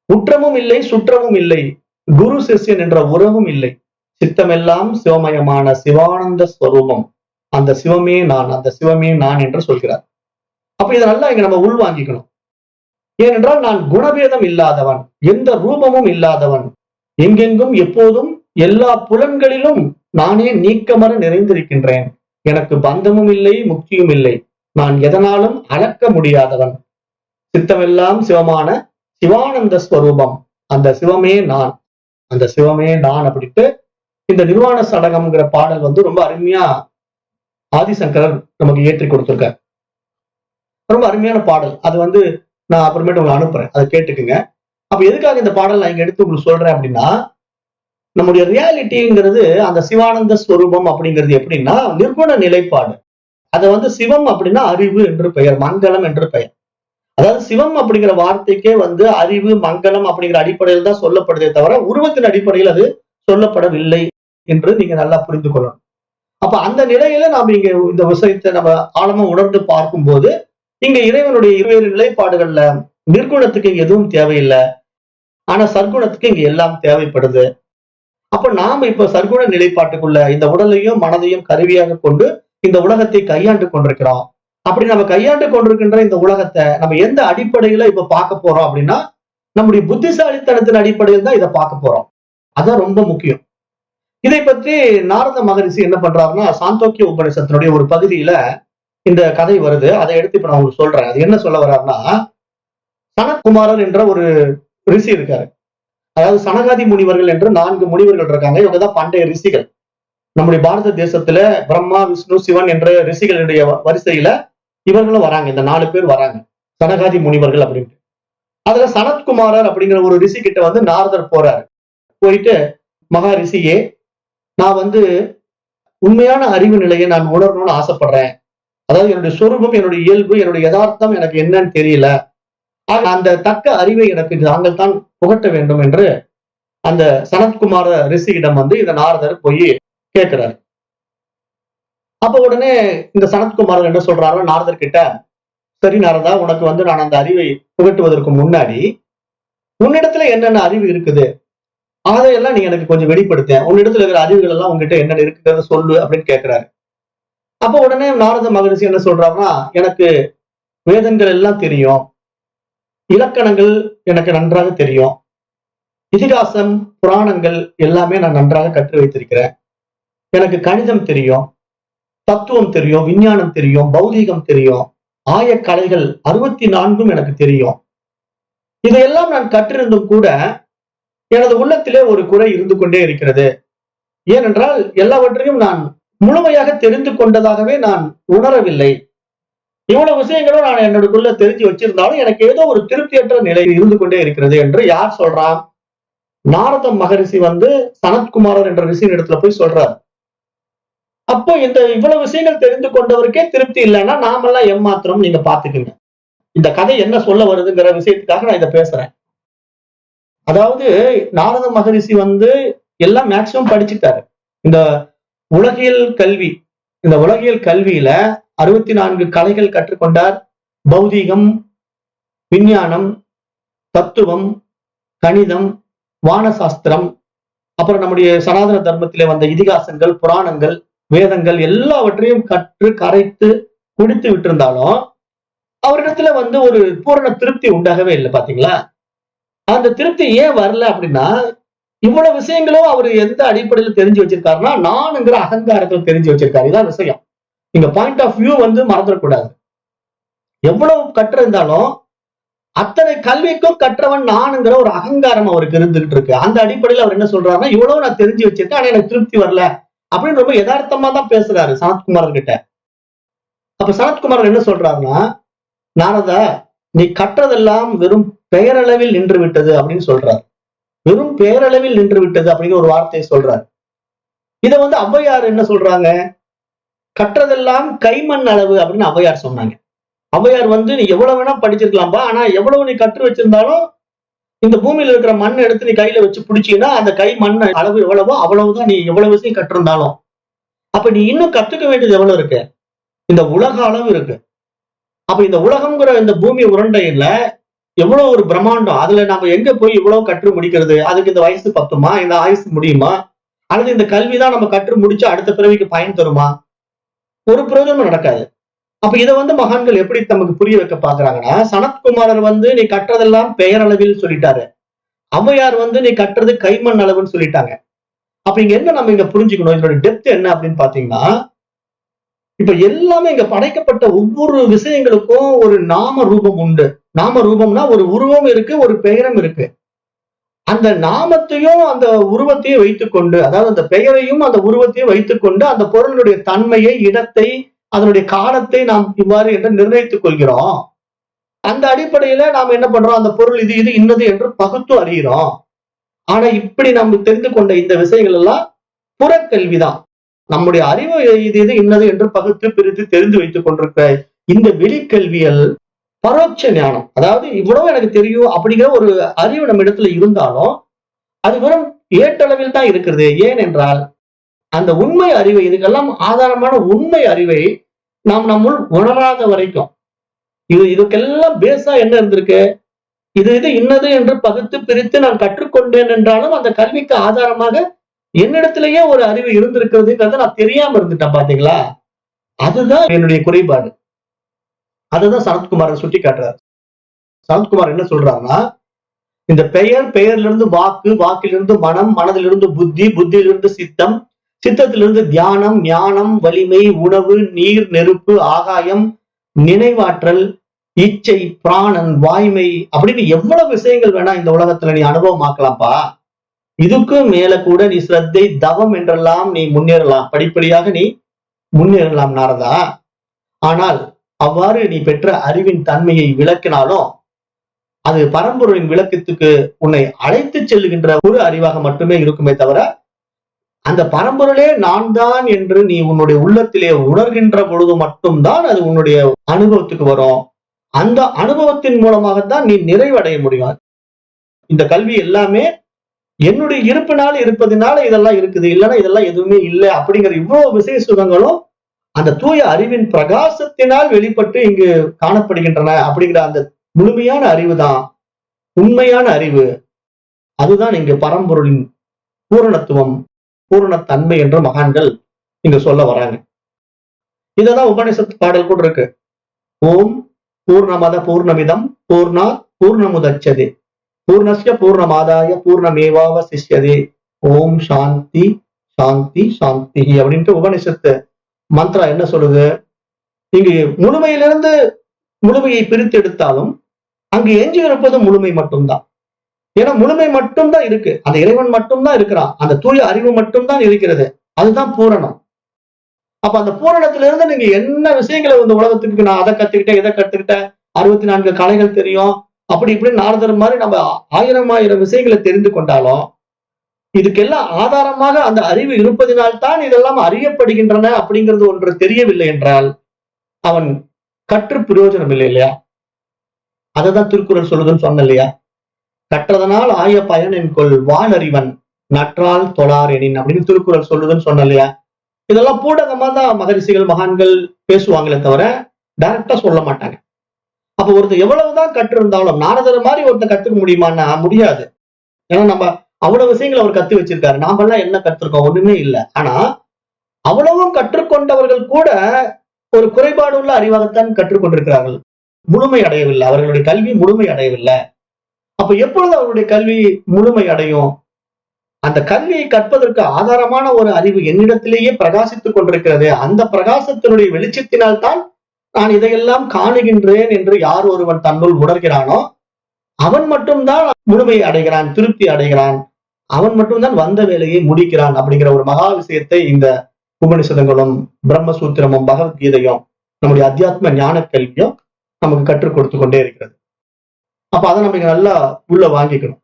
குற்றமும் இல்லை, சுற்றமும் இல்லை, குரு சிஷ்யன் என்ற உறவும் இல்லை. சித்தமெல்லாம் சிவமயமான சிவானந்த ஸ்வரூபம், அந்த சிவமே நான், அந்த சிவமே நான் என்று சொல்கிறார். அப்ப இதை நல்லா இங்க நம்ம உள்வாங்கிக்கணும். ஏனென்றால் நான் குணபேதம் இல்லாதவன், எந்த ரூபமும் இல்லாதவன், எங்கெங்கும் எப்போதும் எல்லா புலன்களிலும் நானே நீக்கமர நிறைந்திருக்கின்றேன். எனக்கு பந்தமும் இல்லை, முக்தியும் இல்லை, நான் எதனாலும் அளக்க முடியாதவன். சித்தமெல்லாம் சிவமான சிவானந்த ஸ்வரூபம், அந்த சிவமே நான், அந்த சிவமே நான் அப்படின்ட்டு இந்த நிர்வாண சடகம்ங்கிற பாடல் ரொம்ப அருமையா ஆதிசங்கரர் நமக்கு ஏற்றி கொடுத்திருக்கார். ரொம்ப அருமையான பாடல். அது நான் அப்புறமேட்டு உங்களுக்கு அனுப்புறேன், அதை கேட்டுக்குங்க. அப்ப எதுக்காக இந்த பாடல் நான் இங்க எடுத்து உங்களுக்கு சொல்றேன் அப்படின்னா, நம்முடைய ரியாலிட்டிங்கிறது அந்த சிவானந்த ஸ்வரூபம் அப்படிங்கிறது எப்படின்னா நிர்குண நிலைப்பாடு. அதை சிவம் அப்படின்னா அறிவு என்று பெயர், மங்களம் என்று பெயர். அதாவது சிவம் அப்படிங்கிற வார்த்தைக்கே அறிவு மங்களம் அப்படிங்கிற அடிப்படையில் தான் சொல்லப்படுதே தவிர உருவத்தின் அடிப்படையில் அது சொல்லப்படவில்லை என்று நீங்க நல்லா புரிந்து கொள்ளணும். அப்ப அந்த நிலையில நாம இங்க இந்த விஷயத்தை நம்ம ஆழமா உணர்ந்து பார்க்கும்போது இங்க இறைவனுடைய இருவேறு நிலைப்பாடுகள்ல நிர்குணத்துக்கு இங்க எதுவும் தேவையில்லை, ஆனா சர்க்குணத்துக்கு இங்க எல்லாம் தேவைப்படுது. அப்ப நாம இப்ப சர்க்குண நிலைப்பாட்டுக்குள்ள இந்த உடலையும் மனதையும் கருவியாக கொண்டு இந்த உலகத்தை கையாண்டு கொண்டிருக்கிறோம். அப்படி நம்ம கையாண்டு கொண்டிருக்கின்ற இந்த உலகத்தை நம்ம எந்த அடிப்படையில இப்ப பார்க்க போறோம் அப்படின்னா நம்முடைய புத்திசாலித்தனத்தின் அடிப்படையில் தான் இதை பார்க்க போறோம். அதான் ரொம்ப முக்கியம். இதை பற்றி நாரத மகரிஷி என்ன பண்றாருன்னா, சாந்தோக்கிய உபநிஷத்தினுடைய ஒரு பகுதியில இந்த கதை வருது. அதை எடுத்து இப்ப நான் உங்களுக்கு சொல்றேன். அது என்ன சொல்ல வர்றாருன்னா, சனத்குமாரர் என்ற ஒரு ரிஷி இருக்காரு. அதாவது சனகாதி முனிவர்கள் என்று 4 முனிவர்கள் இருக்காங்க. இவங்கதான் பண்டைய ரிஷிகள். நம்முடைய பாரத தேசத்துல பிரம்மா, விஷ்ணு, சிவன் என்ற ரிஷிகளுடைய வரிசையில இவர்களும் வராங்க. இந்த 4 பேர் வராங்க, சனகாதி முனிவர்கள் அப்படின்ட்டு. அதுல சனத்குமாரர் அப்படிங்கிற ஒரு ரிஷி கிட்ட நாரதர் போறாரு. போயிட்டு, மகா ரிஷியே, நான் உண்மையான அறிவு நிலையை நான் உணரணும்னு ஆசைப்படுறேன். அதாவது என்னுடைய சொரூபம், என்னுடைய இயல்பு, என்னுடைய யதார்த்தம் எனக்கு என்னன்னு தெரியல. அந்த தக்க அறிவை எனக்கு தாங்கள் தான் புகட்ட வேண்டும் என்று அந்த சனத்குமார ரிஷியிடம் இந்த நாரதர் போய் கேட்கிறாரு. அப்ப உடனே இந்த சனத்குமாரர் என்ன சொல்றாரு நாரதர் கிட்ட, சரி நாரதா, உனக்கு நான் அந்த அறிவை புகட்டுவதற்கு முன்னாடி உன்னிடத்துல என்னென்ன அறிவு இருக்குது அதையெல்லாம் நீ எனக்கு கொஞ்சம் வெளிப்படுத்த, உன்னிடத்துல இருக்கிற அறிவுகள் எல்லாம் உங்ககிட்ட என்னென்ன இருக்குன்றத சொல்லு அப்படின்னு கேட்கிறாரு. அப்ப உடனே நாரத மகரிஷி என்ன சொல்றாருன்னா, எனக்கு வேதங்கள் எல்லாம் தெரியும், இலக்கணங்கள் எனக்கு நன்றாக தெரியும், இதிகாசம் புராணங்கள் எல்லாமே நான் நன்றாக கற்று வைத்திருக்கிறேன், எனக்கு கணிதம் தெரியும், தத்துவம் தெரியும், விஞ்ஞானம் தெரியும், பௌதீகம் தெரியும், ஆயக்கலைகள் 64 எனக்கு தெரியும். இதையெல்லாம் நான் கற்றிருந்தும் கூட எனது உள்ளத்திலே ஒரு குறை இருந்து கொண்டே இருக்கிறது. ஏனென்றால் எல்லாவற்றையும் நான் முழுமையாக தெரிந்து கொண்டதாகவே நான் உணரவில்லை. இவ்வளவு விஷயங்களும் நான் என்னோடக்குள்ள தெரிஞ்சு வச்சிருந்தாலும் எனக்கு ஏதோ ஒரு திருப்தியற்ற நிலை இருந்து கொண்டே இருக்கிறது என்று யார் சொல்றான்? நாரத மகரிஷி சனத்குமாரர் என்ற ரிஷியின் இடத்துல போய் சொல்றார். அப்போ இந்த இவ்வளவு விஷயங்கள் தெரிந்து கொண்டவருக்கே திருப்தி இல்லைன்னா நாமெல்லாம் ஏமாத்திரம், நீங்க பாத்துக்குங்க. இந்த கதை என்ன சொல்ல வருதுங்கிற விஷயத்துக்காக நான் இதை பேசுறேன். அதாவது நாரத மகரிஷி எல்லாம் மேக்சிமம் படிச்சுட்டாரு. இந்த உலகியல் கல்வி, இந்த உலகியல் கல்வியில 64 கலைகள் கற்றுக்கொண்டார். பௌதீகம், விஞ்ஞானம், தத்துவம், கணிதம், வானசாஸ்திரம், அப்புறம் நம்முடைய சனாதன தர்மத்திலே வந்த இதிகாசங்கள், புராணங்கள், வேதங்கள் எல்லாவற்றையும் கற்று கரைத்து குடித்து விட்டிருந்தாலும் அவரிடத்துல ஒரு பூரண திருப்தி உண்டாகவே இல்லை. பாத்தீங்களா? அந்த திருப்தி ஏன் வரல அப்படின்னா, இவ்வளவு விஷயங்களும் அவர் எந்த அடிப்படையில் தெரிஞ்சு வச்சிருக்காருன்னா நானுங்கிற அகங்காரத்தில் தெரிஞ்சு வச்சிருக்காரு. இதான் விஷயம். இங்க பாயிண்ட் ஆஃப் வியூ மறந்துடக்கூடாது. எவ்வளவு கற்றிருந்தாலும் அத்தனை கல்விக்கும் கற்றவன் நானுங்கிற ஒரு அகங்காரம் அவருக்கு இருந்துகிட்டு இருக்கு. அந்த அடிப்படையில் அவர் என்ன சொல்றாருன்னா, இவ்வளவு நான் தெரிஞ்சு வச்சிருக்கேன், ஆனா எனக்கு திருப்தி வரல அப்படின்னு ரொம்ப யதார்த்தமா தான் பேசுறாரு சனத்குமாரர் கிட்ட. அப்ப சனத்குமாரர் என்ன சொல்றாருன்னா, நாரதா, நீ கற்றதெல்லாம் வெறும் பெயரளவில் நின்று விட்டது அப்படின்னு சொல்றாரு. வெறும் பேரளவில் நின்று விட்டது அப்படின்னு ஒரு வார்த்தையை சொல்றாரு. இதை ஔவையார் என்ன சொல்றாங்க, கற்றதெல்லாம் கைமண் அளவு அப்படின்னு ஔவையார் சொன்னாங்க. ஔவையார் நீ எவ்வளவு வேணா படிச்சிருக்கலாம்பா, ஆனா எவ்வளவு நீ கற்று வச்சிருந்தாலும் இந்த பூமியில இருக்கிற மண்ணை எடுத்து நீ கையில வச்சு பிடிச்சீங்கன்னா அந்த கை மண் அளவு எவ்வளவோ அவ்வளவுதான் நீ எவ்வளவு விஷயம் கற்றிருந்தாலும். அப்ப நீ இன்னும் கத்துக்க வேண்டியது எவ்வளவு இருக்கு, இந்த உலக அளவு இருக்கு. அப்ப இந்த உலகம்ங்கிற இந்த பூமி உருண்டையில எவ்வளவு ஒரு பிரம்மாண்டம், அதுல நம்ம எங்க போய் இவ்வளவு கற்று முடிக்கிறது? அதுக்கு இந்த வயசு பத்துமா, இந்த ஆயுசு முடியுமா, அல்லது இந்த கல்விதான் நம்ம கற்று முடிச்சு அடுத்த பிறவிக்கு பயன் தருமா? ஒரு பிரயோஜனம் நடக்காது. அப்ப இதை மகான்கள் எப்படி நமக்கு புரிய வைக்க பாக்குறாங்கன்னா, சனத்குமாரர் நீ கற்றதெல்லாம் பெயரளவில் சொல்லிட்டாரு, ஔவையார் நீ கற்றது கைமண் அளவுன்னு சொல்லிட்டாங்க. அப்ப இங்க என்ன நம்ம இங்க புரிஞ்சுக்கணும், இதோட டெப்த் என்ன அப்படின்னு பாத்தீங்கன்னா, இப்ப எல்லாமே இங்க படைக்கப்பட்ட ஒவ்வொரு விஷயங்களுக்கும் ஒரு நாம ரூபம் உண்டு. நாம ரூபம்னா ஒரு உருவம் இருக்கு, ஒரு பெயரும் இருக்கு. அந்த நாமத்தையும் அந்த உருவத்தையும் வைத்துக்கொண்டு, அதாவது அந்த பெயரையும் அந்த உருவத்தையும் வைத்துக்கொண்டு அந்த பொருளுடைய தன்மையை, இடத்தை, அதனுடைய காலத்தை நாம் இவ்வாறு என்று நிர்ணயித்துக் கொள்கிறோம். அந்த அடிப்படையில நாம் என்ன பண்றோம், அந்த பொருள் இது இது இன்னது என்று பகுத்து அறிகிறோம். ஆனா இப்படி நம்ம தெரிந்து கொண்ட இந்த விஷயங்கள் எல்லாம் புறக்கல்விதான். நம்முடைய அறிவு இது இது இன்னது என்று பகுத்து பிரித்து தெரிந்து வைத்துக் கொண்டிருக்க இந்த வெளிக்கல்வியல் பரோட்ச ஞானம். அதாவது இவ்வளவு எனக்கு தெரியும் அப்படிங்கிற ஒரு அறிவு நம்ம இடத்துல இருந்தாலும் அது வெறும் ஏட்டளவில் தான் இருக்கிறது. ஏனென்றால் அந்த உண்மை அறிவை, இதுக்கெல்லாம் ஆதாரமான உண்மை அறிவை நாம் நம்முள் உணராத வரைக்கும், இதுக்கெல்லாம் பேஸா என்ன இருந்திருக்கு, இது இது இன்னது என்று பகுத்து பிரித்து நான் கற்றுக்கொண்டேன் என்றாலும் அந்த கல்விக்கு ஆதாரமாக என்னிடத்திலேயே ஒரு அறிவு இருந்திருக்கிறதுங்கிறத நான் தெரியாம இருந்துட்டேன். பாத்தீங்களா, அதுதான் என்னுடைய குறைபாடு. அதுதான் சனத்குமார் சுட்டி காட்டுறாரு. சனத்குமார் என்ன சொல்றாங்கன்னா, இந்த பெயர், பெயரிலிருந்து வாக்கு, வாக்கிலிருந்து மனம், மனதிலிருந்து புத்தி, புத்தியிலிருந்து சித்தம், சித்தத்திலிருந்து தியானம், ஞானம், வலிமை, உணவு, நீர், நெருப்பு, ஆகாயம், நினைவாற்றல், இச்சை, பிராணன், வாய்மை அப்படின்னு எவ்வளவு விஷயங்கள் வேணா இந்த உலகத்துல நீ அனுபவமாக்கலாம்ப்பா. இதுக்கும் மேல கூட நீ ஸ்ரத்தை, தவம் என்றெல்லாம் நீ முன்னேறலாம், படிப்படியாக நீ முன்னேறலாம் நாரதா. ஆனால் அவ்வாறு நீ பெற்ற அறிவின் தன்மையை விளக்கினாலும் அது பரம்பொருளின் விளக்கத்துக்கு உன்னை அழைத்து செல்லுகின்ற ஒரு அறிவாக மட்டுமே இருக்குமே தவிர, அந்த பரம்பொருளே நான் தான் என்று நீ உன்னுடைய உள்ளத்திலே உணர்கின்ற பொழுது மட்டும்தான் அது உன்னுடைய அனுபவத்துக்கு வரும். அந்த அனுபவத்தின் மூலமாகத்தான் நீ நிறைவடைய முடியும். இந்த கல்வி எல்லாமே என்னுடைய இருப்பினால இருப்பதனால இதெல்லாம் இருக்குது, இல்லைன்னா இதெல்லாம் எதுவுமே இல்லை அப்படிங்கிற இவ்வளவு விசேஷ சுகங்களும் அந்த தூய அறிவின் பிரகாசத்தினால் வெளிப்பட்டு இங்கு காணப்படுகின்றன. அப்படிங்கிற அந்த முழுமையான அறிவு தான் உண்மையான அறிவு. அதுதான் இங்கு பரம்பொருளின் பூரணத்துவம், பூரணத்தன்மை என்று மகான்கள் இங்க சொல்ல வராங்க. இததான் உபநிஷத்து பாடல் கூட இருக்கு. ஓம் பூர்ணமத பூர்ணமிதம் பூர்ணா பூர்ணமுதச்சதே பூர்ணஸ்ய பூர்ணமாதாய பூர்ணமேவாவசிஷ்யதே ஓம் சாந்தி சாந்தி சாந்தி அப்படின்ட்டு உபநிஷத்து மந்திரா என்ன சொல்லுது, இங்கு முழுமையிலிருந்து முழுமையை பிரித்து எடுத்தாலும் அங்கு எஞ்சி இருப்பது முழுமை மட்டும்தான். ஏன்னா முழுமை மட்டும்தான் இருக்கு, அந்த இறைவன் மட்டும்தான் இருக்கிறான், அந்த தூய அறிவு மட்டும்தான் இருக்கிறது, அதுதான் பூரணம். அப்ப அந்த பூரணத்திலிருந்து நீங்க என்ன விஷயங்களை இந்த உலகத்துக்கு நான் அதை கத்துக்கிட்டேன் இதை கத்துக்கிட்டேன், 64 கலைகள் தெரியும், அப்படி இப்படி நாரதர் மாதிரி நம்ம ஆயிரம் விஷயங்களை தெரிந்து கொண்டாலும் இதுக்கெல்லாம் ஆதாரமாக அந்த அறிவு இருப்பதினால்தான் இதெல்லாம் அறியப்படுகின்றன அப்படிங்கிறது ஒன்று தெரியவில்லை என்றால் அவன் கற்று பிரயோஜனம் இல்லை இல்லையா? அததான் திருக்குறள் சொல்லுதுன்னு சொன்ன இல்லையா, கற்றதனால் ஆய பயன் என்கொள் வான் அறிவன் நற்றால் தொழார் எனின் அப்படின்னு திருக்குறள் சொல்லுதுன்னு சொன்ன இல்லையா? இதெல்லாம் பூடகமா தான் மகரிஷிகள் மகான்கள் பேசுவாங்களே தவிர டைரக்டா சொல்ல மாட்டாங்க. அப்ப ஒருத்தர் எவ்வளவுதான் கற்று இருந்தாலும் நாரதர் மாதிரி ஒருத்தர் கத்துக்க முடியுமான்னா முடியாது. ஏன்னா நம்ம அவ்வளவு விஷயங்கள் அவர் கத்து வச்சிருக்காரு, நாமெல்லாம் என்ன கற்றுருக்கோம், ஒண்ணுமே இல்லை. ஆனா அவ்வளவும் கற்றுக்கொண்டவர்கள் கூட ஒரு குறைபாடு உள்ள அறிவாகத்தான் கற்றுக்கொண்டிருக்கிறார்கள், முழுமை அடையவில்லை, அவர்களுடைய கல்வி முழுமை அடையவில்லை. அப்ப எப்பொழுது அவருடைய கல்வி முழுமை அடையும்? அந்த கல்வியை கற்பதற்கு ஆதாரமான ஒரு அறிவு என்னிடத்திலேயே பிரகாசித்துக் கொண்டிருக்கிறது, அந்த பிரகாசத்தினுடைய வெளிச்சத்தினால் தான் நான் இதையெல்லாம் காணுகின்றேன் என்று யார் ஒருவன் தன்னுள் உணர்கிறானோ அவன் மட்டும்தான் முழுமையை அடைகிறான், திருப்தி அடைகிறான், அவன் மட்டும்தான் வந்த வேலையை முடிக்கிறான். அப்படிங்கிற ஒரு மகா விஷயத்தை இந்த உபனிஷதங்களும் பிரம்மசூத்திரமும் பகவத்கீதையும் நம்முடைய அத்தியாத்ம ஞான கல்வியும் நமக்கு கற்றுக் கொடுத்து கொண்டே இருக்கிறது. அப்ப அதை நம்ம நல்லா உள்ள வாங்கிக்கணும்.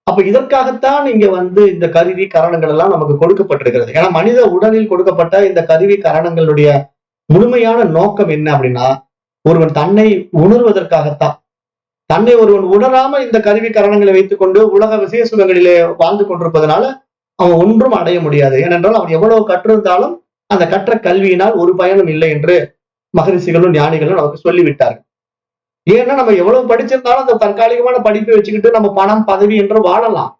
அப்ப இதற்காகத்தான் இங்க இந்த கருவி கரணங்கள் எல்லாம் நமக்கு கொடுக்கப்பட்டிருக்கிறது. ஏன்னா மனித உடலில் கொடுக்கப்பட்ட இந்த கருவி கரணங்களுடைய முழுமையான நோக்கம் என்ன அப்படின்னா, ஒருவன் தன்னை உணர்வதற்காகத்தான். தன்னை ஒருவன் உணராம இந்த கருவி கரணங்களை வைத்துக் கொண்டு உலக விசேஷ சுகங்களிலே வாழ்ந்து கொண்டிருப்பதனால அவன் ஒன்றும் அடைய முடியாது. ஏனென்றால் அவன் எவ்வளவு கற்றிருந்தாலும் அந்த கற்ற கல்வியினால் ஒரு பயனும் இல்லை என்று மகரிஷிகளும் ஞானிகளும் நமக்கு சொல்லிவிட்டார்கள். ஏன்னா நம்ம எவ்வளவு படிச்சிருந்தாலும் அந்த தற்காலிகமான படிப்பை வச்சுக்கிட்டு நம்ம பணம் பதவி என்று வாழலாம்.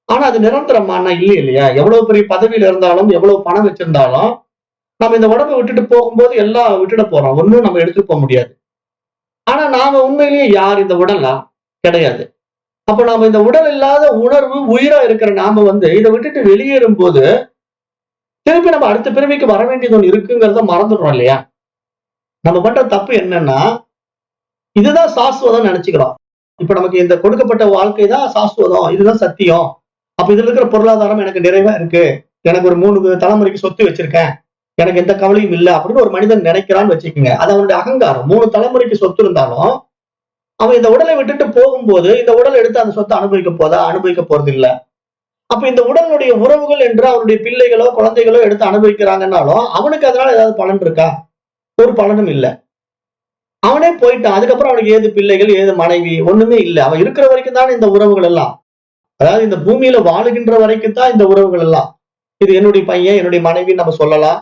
ஆனா அது நிரந்தரமான இல்லை இல்லையா? எவ்வளவு பெரிய பதவியில இருந்தாலும் எவ்வளவு பணம் வச்சிருந்தாலும் நம்ம இந்த உடம்பை விட்டுட்டு போகும்போது எல்லாம் விட்டுட போறோம். ஒன்னும் நம்ம எடுத்துட்டு போக முடியாது. ஆனா நாம உண்மையிலேயே யார்? இந்த உடலா? கிடையாது. அப்ப நாம இந்த உடல் இல்லாத உணர்வு உயிரா இருக்கிற நாம இதை விட்டுட்டு வெளியேறும் போது திருப்பி நம்ம அடுத்த பிறவிக்கு வர வேண்டியது ஒண்ணு இருக்குங்கிறத மறந்துடுறோம் இல்லையா? நம்ம பண்ற தப்பு என்னன்னா, இதுதான் சாஸ்வதம் நினைச்சுக்கிறோம். இப்ப நமக்கு இந்த கொடுக்கப்பட்ட வாழ்க்கை தான் சாஸ்வதம், இதுதான் சத்தியம். அப்ப இதுல இருக்கிற பொருளாதாரம் எனக்கு நிறைவா இருக்கு, எனக்கு ஒரு 3 தலைமுறைக்கு சொத்து வச்சிருக்கேன், எனக்கு எந்த கவலையும் இல்லை அப்படின்னு ஒரு மனிதன் நினைக்கிறான்னு வச்சுக்கோங்க. அது அவனுடைய அகங்காரம். 3 தலைமுறைக்கு சொத்து இருந்தாலும் அவன் இந்த உடலை விட்டுட்டு போகும்போது இந்த உடலை எடுத்து அந்த சொத்தை அனுபவிக்க போறது இல்ல. அப்ப இந்த உடலுடைய உறவுகள் என்று அவருடைய பிள்ளைகளோ குழந்தைகளோ எடுத்து அனுபவிக்கிறாங்கன்னாலும் அவனுக்கு அதனால ஏதாவது பலன் இருக்கா? ஒரு பலனும் இல்லை. அவனே போயிட்டான். அதுக்கப்புறம் அவனுக்கு ஏது பிள்ளைகள், ஏது மனைவி, ஒண்ணுமே இல்லை. அவன் இருக்கிற வரைக்கும் தான் இந்த உறவுகள் எல்லாம். அதாவது இந்த பூமியில வாழுகின்ற வரைக்கும் தான் இந்த உறவுகள் எல்லாம். இது என்னுடைய பையன், என்னுடைய மனைவி நம்ம சொல்லலாம்.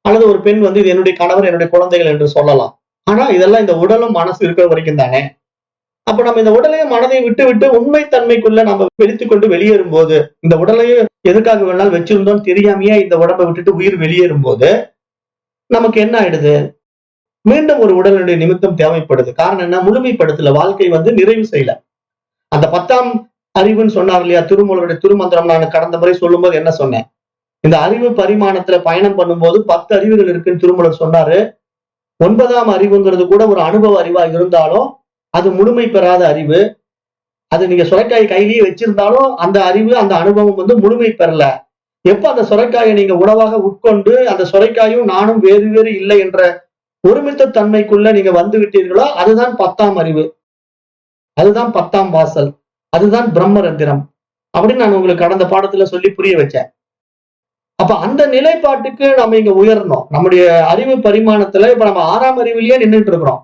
அல்லது ஒரு பெண் இது என்னுடைய கணவர், என்னுடைய குழந்தைகள் என்று சொல்லலாம். ஆனா இதெல்லாம் இந்த உடலும் மனசு இருக்கிற வரைக்கும் தானே. அப்ப நம்ம இந்த உடலையும் மனதையும் விட்டு உண்மை தன்மைக்குள்ள நம்ம வெடித்துக் கொண்டு வெளியேறும் போது, இந்த உடலையும் எதுக்காக வேணாலும் வச்சிருந்தோம் தெரியாமையே இந்த உடம்பை விட்டுட்டு உயிர் வெளியேறும் போது நமக்கு என்ன ஆயிடுது? மீண்டும் ஒரு உடலுடைய நிமித்தம் தேவைப்படுது. காரணம் என்ன? முழுமைப்படுத்தல, வாழ்க்கை நிறைவு செய்யல. அந்த 10ஆம் அறிவுன்னு சொன்னார் இல்லையா திருமூலருடைய திருமந்திரம். நான் கடந்த முறை சொல்லும் போது என்ன சொன்னேன்? இந்த அறிவு பரிமாணத்துல பயணம் பண்ணும்போது 10 அறிவுகள் இருக்குன்னு திருமூலர் சொன்னாரு. 9ஆம் அறிவுங்கிறது கூட ஒரு அனுபவ அறிவா இருந்தாலும் அது முழுமை பெறாத அறிவு. அது நீங்க சுரைக்காய் கையிலேயே வச்சிருந்தாலும் அந்த அறிவு, அந்த அனுபவம் முழுமை பெறல. எப்ப அந்த சுரைக்காயை நீங்க உணவாக உட்கொண்டு அந்த சுரைக்காயும் நானும் வேறு வேறு இல்லை என்ற ஒருமித்த தன்மைக்குள்ள நீங்க வந்து விட்டீர்களோ அதுதான் 10ஆம் அறிவு, அதுதான் 10ஆம் வாசல், அதுதான் பிரம்மரந்திரம் அப்படின்னு நான் உங்களுக்கு கடந்த பாடத்துல சொல்லி புரிய வச்சேன். அப்ப அந்த நிலைப்பாட்டுக்கு நம்ம இங்க உயரணும். நம்முடைய அறிவு பரிமாணத்துல இப்ப நம்ம 6ஆம் அறிவிலேயே நின்றுட்டு இருக்கிறோம்.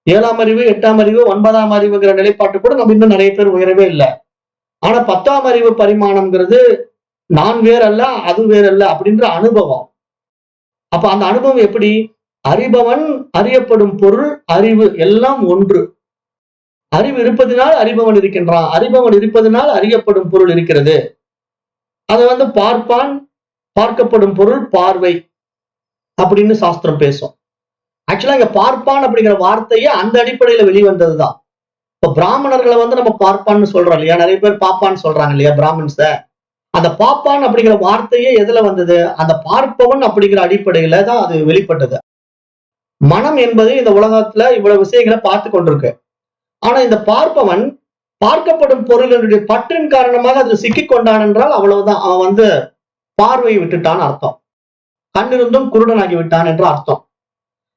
7ஆம் அறிவு, 8ஆம் அறிவு, 9ஆம் அறிவுங்கிற நிலைப்பாட்டு கூட நம்ம இன்னும் நிறைய பேர் உயரவே இல்லை. ஆனா 10ஆம் அறிவு பரிமாணம்ங்கிறது நான் வேறல்ல, அது வேறல்ல அப்படின்ற அனுபவம். அப்ப அந்த அனுபவம் எப்படி? அறிபவன், அறியப்படும் பொருள், அறிவு எல்லாம் ஒன்று. அறிவு இருப்பதனால் அறிபவன் இருக்கின்றான், அறிபவன் இருப்பதனால் அறியப்படும் பொருள் இருக்கிறது. அதை பார்ப்பான், பார்க்கப்படும் பொருள் பார்வை அப்படின்னு சாஸ்திரம் பேசும். ஆக்சுவலா இங்க பார்ப்பான் அப்படிங்கிற வார்த்தையே அந்த அடிப்படையில வெளிவந்ததுதான். இப்ப பிராமணர்களை நம்ம பார்ப்பான்னு சொல்றோம் இல்லையா? நிறைய பேர் பாப்பான்னு சொல்றாங்க இல்லையா பிராமின்ஸ. அந்த பாப்பான் அப்படிங்கிற வார்த்தையே எதுல வந்தது? அந்த பார்ப்பவன் அப்படிங்கிற அடிப்படையில தான் அது வெளிப்பட்டது. மனம் என்பது இந்த உலகத்துல இவ்வளவு விஷயங்களை பார்த்து கொண்டிருக்கு. ஆனா இந்த பார்ப்பவன் பார்க்கப்படும் பொருளினுடைய பற்றின் காரணமாக அதுல சிக்கிக் கொண்டான் என்றால் அவ்வளவுதான். அவன் பார்வையை விட்டுட்டான்னு அர்த்தம். கண்ணிருந்தும் குருடனாகி விட்டான் என்று அர்த்தம்.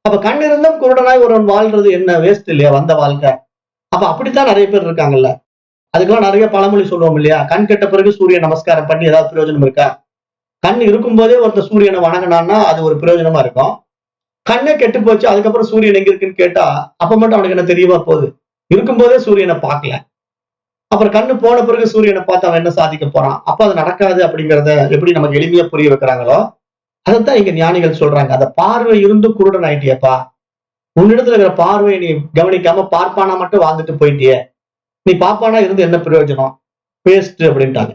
அப்ப கண்ணிருந்தும் குருடனாய் ஒருவன் வாழ்றது என்ன? வேஸ்ட் இல்லையா வந்த வாழ்க்கை? அப்ப அப்படித்தான் நிறைய பேர் இருக்காங்கல்ல. அதுக்கெல்லாம் நிறைய பழமொழி சொல்லுவோம் இல்லையா? கண் கெட்ட பிறகு சூரிய நமஸ்காரம் பண்ணி ஏதாவது பிரயோஜனம் இருக்கா? கண் இருக்கும் போதே ஒருத்தர் சூரியனை வணங்கினான்னா அது ஒரு பிரயோஜனமா இருக்கும். கண்ணே கெட்டு போச்சு, அதுக்கப்புறம் சூரியன் எங்க இருக்குன்னு கேட்டா அப்ப மட்டும் அவனுக்கு என்ன தெரியவா போகுது? இருக்கும்போதே சூரியனை பார்க்கல, அப்புறம் கண்ணு போன பிறகு சூரியனை பார்த்து அவன் என்ன சாதிக்க போறான்? அப்ப அது நடக்காது அப்படிங்கிறத எப்படி நமக்கு எளிமையா புரிய வைக்கிறாங்களோ அதைத்தான் இங்க ஞானிகள் சொல்றாங்க. அந்த பார்வை இருந்து குருடன் ஆயிட்டியப்பா, உன்னிடத்துல இருக்கிற பார்வையை நீ கவனிக்காம பார்ப்பானா மட்டும் வாழ்ந்துட்டு போயிட்டிய, நீ பாப்பானா இருந்து என்ன பிரயோஜனம்? வேஸ்ட் அப்படின்ட்டாங்க.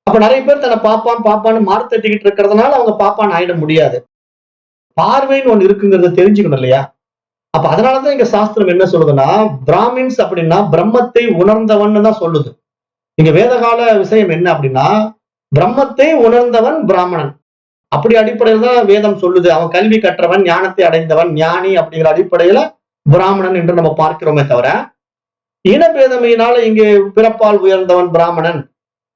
அப்ப நிறைய பேர் தன்னை பாப்பான்னு மாறு தட்டிக்கிட்டு இருக்கிறதுனால அவங்க பாப்பான்னு ஆயிட முடியாது. பார்வைன்னு ஒண்ணு இருக்குங்கிறத தெரிஞ்சுக்கணும் இல்லையா? அப்ப அதனாலதான் இங்க சாஸ்திரம் என்ன சொல்லுதுன்னா, பிராமின்ஸ் அப்படின்னா பிரம்மத்தை உணர்ந்தவன் தான் சொல்லுது. இங்க வேதகால விஷயம் என்ன அப்படின்னா, பிரம்மத்தை உணர்ந்தவன் பிராமணன். அப்படி அடிப்படையில் தான் வேதம் சொல்லுது. அவன் கல்வி கற்றவன், ஞானத்தை அடைந்தவன், ஞானி அப்படிங்கிற அடிப்படையில பிராமணன் என்று நம்ம பார்க்கிறோமே தவிர, இனபேதமையினால இங்கே பிறப்பால் உயர்ந்தவன் பிராமணன்,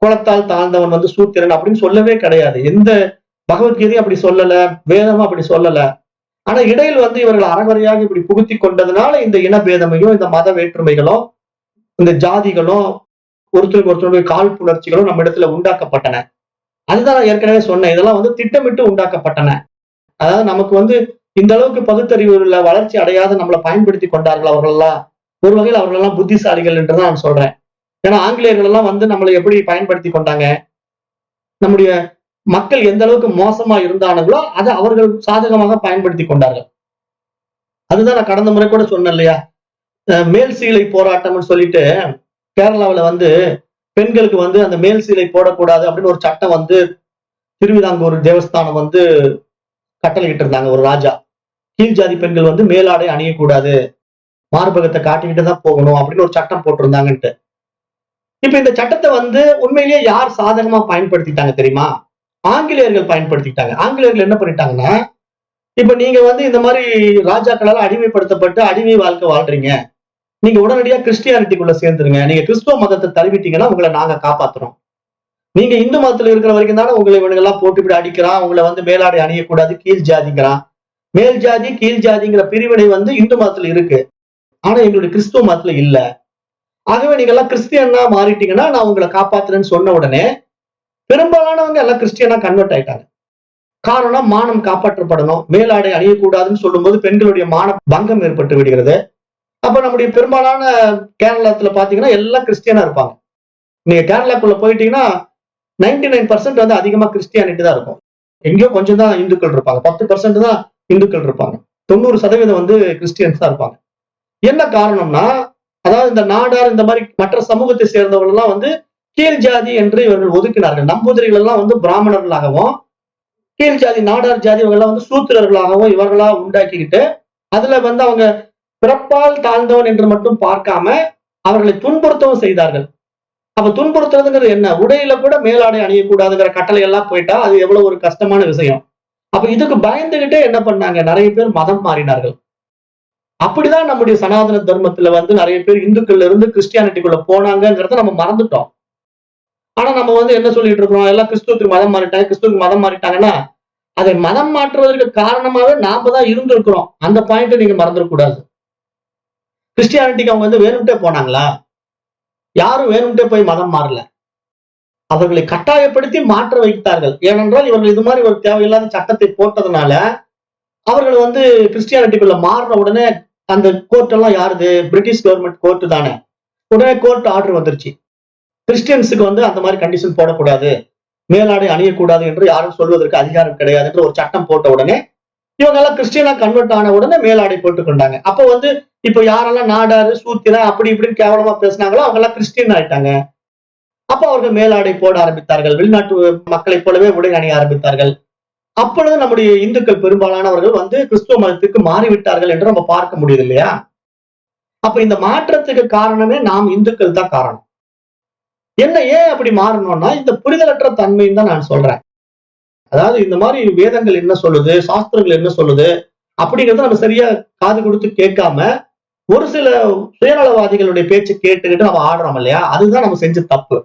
குலத்தால் தாழ்ந்தவன் சூத்திரன் அப்படின்னு சொல்லவே கிடையாது. எந்த பகவத்கீதையும் அப்படி சொல்லல, வேதமும் அப்படி சொல்லல. ஆனா இடையில் இவர்கள் அறகுறையாக இப்படி புகுத்தி கொண்டதுனால இந்த இனபேதமையும், இந்த மத வேற்றுமைகளும், இந்த ஜாதிகளும், ஒருத்தருக்கு ஒருத்தருடைய காழ்ப்புணர்ச்சிகளும் நம்ம இடத்துல உண்டாக்கப்பட்டன. அதுதான் நான் ஏற்கனவே சொன்னேன். இதெல்லாம் வந்து திட்டமிட்டு உண்டாக்கப்பட்டன. அதாவது நமக்கு வந்து இந்த அளவுக்கு பகுத்தறிவு உள்ள வளர்ச்சி அடையாத நம்மளை பயன்படுத்தி கொண்டார்கள் அவர்கள்லாம். ஒரு வகையில் அவர்கள் எல்லாம் புத்திசாலிகள் என்றுதான் நான் சொல்றேன். ஏன்னா ஆங்கிலேயர்கள் எல்லாம் வந்து நம்மளை எப்படி பயன்படுத்தி கொண்டாங்க, நம்முடைய மக்கள் எந்த அளவுக்கு மோசமா இருந்தானுங்களோ அதை அவர்கள் சாதகமாக பயன்படுத்தி கொண்டார்கள். அதுதான் நான் கடந்த முறை கூட சொன்னேன் இல்லையா, மேல் சீலை போராட்டம்னு சொல்லிட்டு கேரளாவுல வந்து பெண்களுக்கு வந்து அந்த மேல் சீலை போடக்கூடாது அப்படின்னு ஒரு சட்டம் வந்து திருவிதாங்கூர் தேவஸ்தானம் வந்து கட்டளையிட்டு இருந்தாங்க. ஒரு ராஜா, கீழ் ஜாதி பெண்கள் வந்து மேலாடை அணியக்கூடாது, மார்பகத்தை காட்டிக்கிட்டு தான் போகணும் அப்படின்னு ஒரு சட்டம் போட்டிருந்தாங்கன்ட்டு. இப்ப இந்த சட்டத்தை வந்து உண்மையிலேயே யார் சாதகமா பயன்படுத்திட்டாங்க தெரியுமா? ஆங்கிலேயர்கள் பயன்படுத்திட்டாங்க. ஆங்கிலேயர்கள் என்ன பண்ணிட்டாங்கன்னா, இப்ப நீங்க வந்து இந்த மாதிரி ராஜாக்களால் அடிமைப்படுத்தப்பட்டு அடிமை வாழ்க்கை வாழ்றீங்க, நீங்க உடனடியா கிறிஸ்டியானிட்டிக்குள்ள சேர்ந்துருங்க, நீங்க கிறிஸ்துவ மதத்தை தழுவிட்டீங்கன்னா உங்களை நாங்க காப்பாத்துறோம். நீங்க இந்து மதத்துல இருக்கிற வரைக்கும் தானே உங்களை இவனுங்கெல்லாம் போட்டு இப்படி அடிக்கிறான், உங்களை வந்து மேலாடை அணியக்கூடாது, கீழ் ஜாதிங்கிறான். மேல் ஜாதி கீழ் ஜாதிங்கிற பிரிவினை வந்து இந்து மதத்துல இருக்கு, ஆனா எங்களுடைய கிறிஸ்துவ மதத்துல இல்ல. ஆகவே நீங்க எல்லாம் கிறிஸ்டியனா மாறிட்டீங்கன்னா நான் உங்களை காப்பாத்துறேன்னு சொன்ன உடனே பெரும்பாலானவங்க எல்லாம் கிறிஸ்டியனா கன்வெர்ட் ஆயிட்டாங்க. காரணம், மானம் காப்பாற்றப்படணும், மேலாடை அணியக்கூடாதுன்னு சொல்லும்போது பெண்களுடைய மான பங்கம் ஏற்பட்டு விடுகிறது. அப்ப நம்முடைய பெரும்பாலான கேரளத்துல பாத்தீங்கன்னா எல்லாம் கிறிஸ்டியனா இருப்பாங்க. நீங்க கேரளாக்குள்ள போயிட்டீங்கன்னா 99% வந்து அதிகமா கிறிஸ்டியானிட்டி தான் இருக்கும். எங்கேயோ கொஞ்சம் தான் இந்துக்கள் இருப்பாங்க, 10% தான் இந்துக்கள் இருப்பாங்க, 90% வந்து கிறிஸ்டியன்ஸ் தான் இருப்பாங்க. என்ன காரணம்னா, அதாவது இந்த நாடார் இந்த மாதிரி மற்ற சமூகத்தை சேர்ந்தவர்கள் எல்லாம் வந்து கீழ் ஜாதி என்று இவர்கள் ஒதுக்கினார்கள். நம்பூதிரிகள் எல்லாம் வந்து பிராமணர்களாகவும், கீழ் ஜாதி நாடார் ஜாதி இவங்க எல்லாம் வந்து சூத்திரர்களாகவும் இவர்களா உண்டாக்கிக்கிட்டு, அதுல வந்து அவங்க பிறப்பால் தாழ்ந்தவன் என்று மட்டும் பார்க்காம அவர்களை துன்புறுத்தவும் செய்தார்கள். அப்ப துன்புறுத்துறதுங்கிறது என்ன? உடையில கூட மேலாடை அணியக்கூடாதுங்கிற கட்டளை எல்லாம் போயிட்டா அது எவ்வளவு ஒரு கஷ்டமான விஷயம். அப்ப இதுக்கு பயந்துகிட்டே என்ன பண்ணாங்க, நிறைய பேர் மதம் மாறினார்கள். அப்படிதான் நம்முடைய சனாதன தர்மத்துல வந்து நிறைய பேர் இந்துக்கள்ல இருந்து கிறிஸ்டியானிட்டிக்குள்ள போனாங்கிறத நம்ம மறந்துட்டோம். ஆனா நம்ம வந்து என்ன சொல்லிட்டு இருக்கோம், எல்லாம் கிறிஸ்துவுக்கு மதம் மாறிட்டாங்க, கிறிஸ்துவுக்கு மதம் மாறிட்டாங்கன்னா அதை மதம் மாற்றுவதற்கு காரணமாவே நாம தான் இருந்திருக்கிறோம். அந்த பாயிண்ட் நீங்க மறந்துடக்கூடாது. கிறிஸ்டியானிட்டிக்கு அவங்க வந்து வேணும்ட்டே போனாங்களா? யாரும் வேணும்ட்டே போய் மதம் மாறல. அவர்களை கட்டாயப்படுத்தி மாற்ற வைத்தார்கள். ஏனென்றால் இவர்கள் இது மாதிரி ஒரு தேவையில்லாத சட்டத்தை போட்டதுனால அவர்கள் வந்து கிறிஸ்டியானிட்டிக்குள்ள மாறின உடனே அந்த கோர்ட் எல்லாம் யாருது? பிரிட்டிஷ் கவர்மெண்ட் கோர்ட் தானே. உடனே கோர்ட் ஆர்டர் வந்துருச்சு, கிறிஸ்டியன்ஸுக்கு வந்து அந்த மாதிரி கண்டிஷன் போடக்கூடாது, மேலாடை அணியக்கூடாது என்று யாரும் சொல்வதற்கு அதிகாரம் கிடையாது என்று ஒரு சட்டம் போட்ட உடனே இவங்க எல்லாம் கிறிஸ்டியனா கன்வெர்ட் ஆன உடனே மேலாடை போட்டுக் கொண்டாங்க. அப்ப வந்து இப்ப யாரெல்லாம் நாடாரு சூத்திரன் அப்படி இப்படின்னு கேவலமா பேசினாங்களோ அவங்க எல்லாம் கிறிஸ்டியன் ஆயிட்டாங்க. அப்ப அவர்கள் மேலாடை போட ஆரம்பித்தார்கள், வெளிநாட்டு மக்களைப் போலவே உடை அணிய ஆரம்பித்தார்கள். அப்பொழுது நம்முடைய இந்துக்கள் பெரும்பாலானவர்கள் வந்து கிறிஸ்துவ மதத்துக்கு மாறிவிட்டார்கள் என்று நம்ம பார்க்க முடியுது இல்லையா? அப்ப இந்த மாற்றத்துக்கு காரணமே நாம் இந்துக்கள் தான் காரணம். என்ன, ஏன் அப்படி மாறணும்னா இந்த புரிதலற்ற தன்மைன்னு தான் நான் சொல்றேன். அதாவது இந்த மாதிரி வேதங்கள் என்ன சொல்லுது, சாஸ்திரங்கள் என்ன சொல்லுது அப்படிங்கறத நம்ம சரியா காது கொடுத்து கேட்காம ஒரு சில சுயநலவாதிகளுடைய பேச்சு கேட்டுக்கிட்டு நம்ம ஆடுறோம் இல்லையா? அதுதான் நம்ம செஞ்ச தப்பு.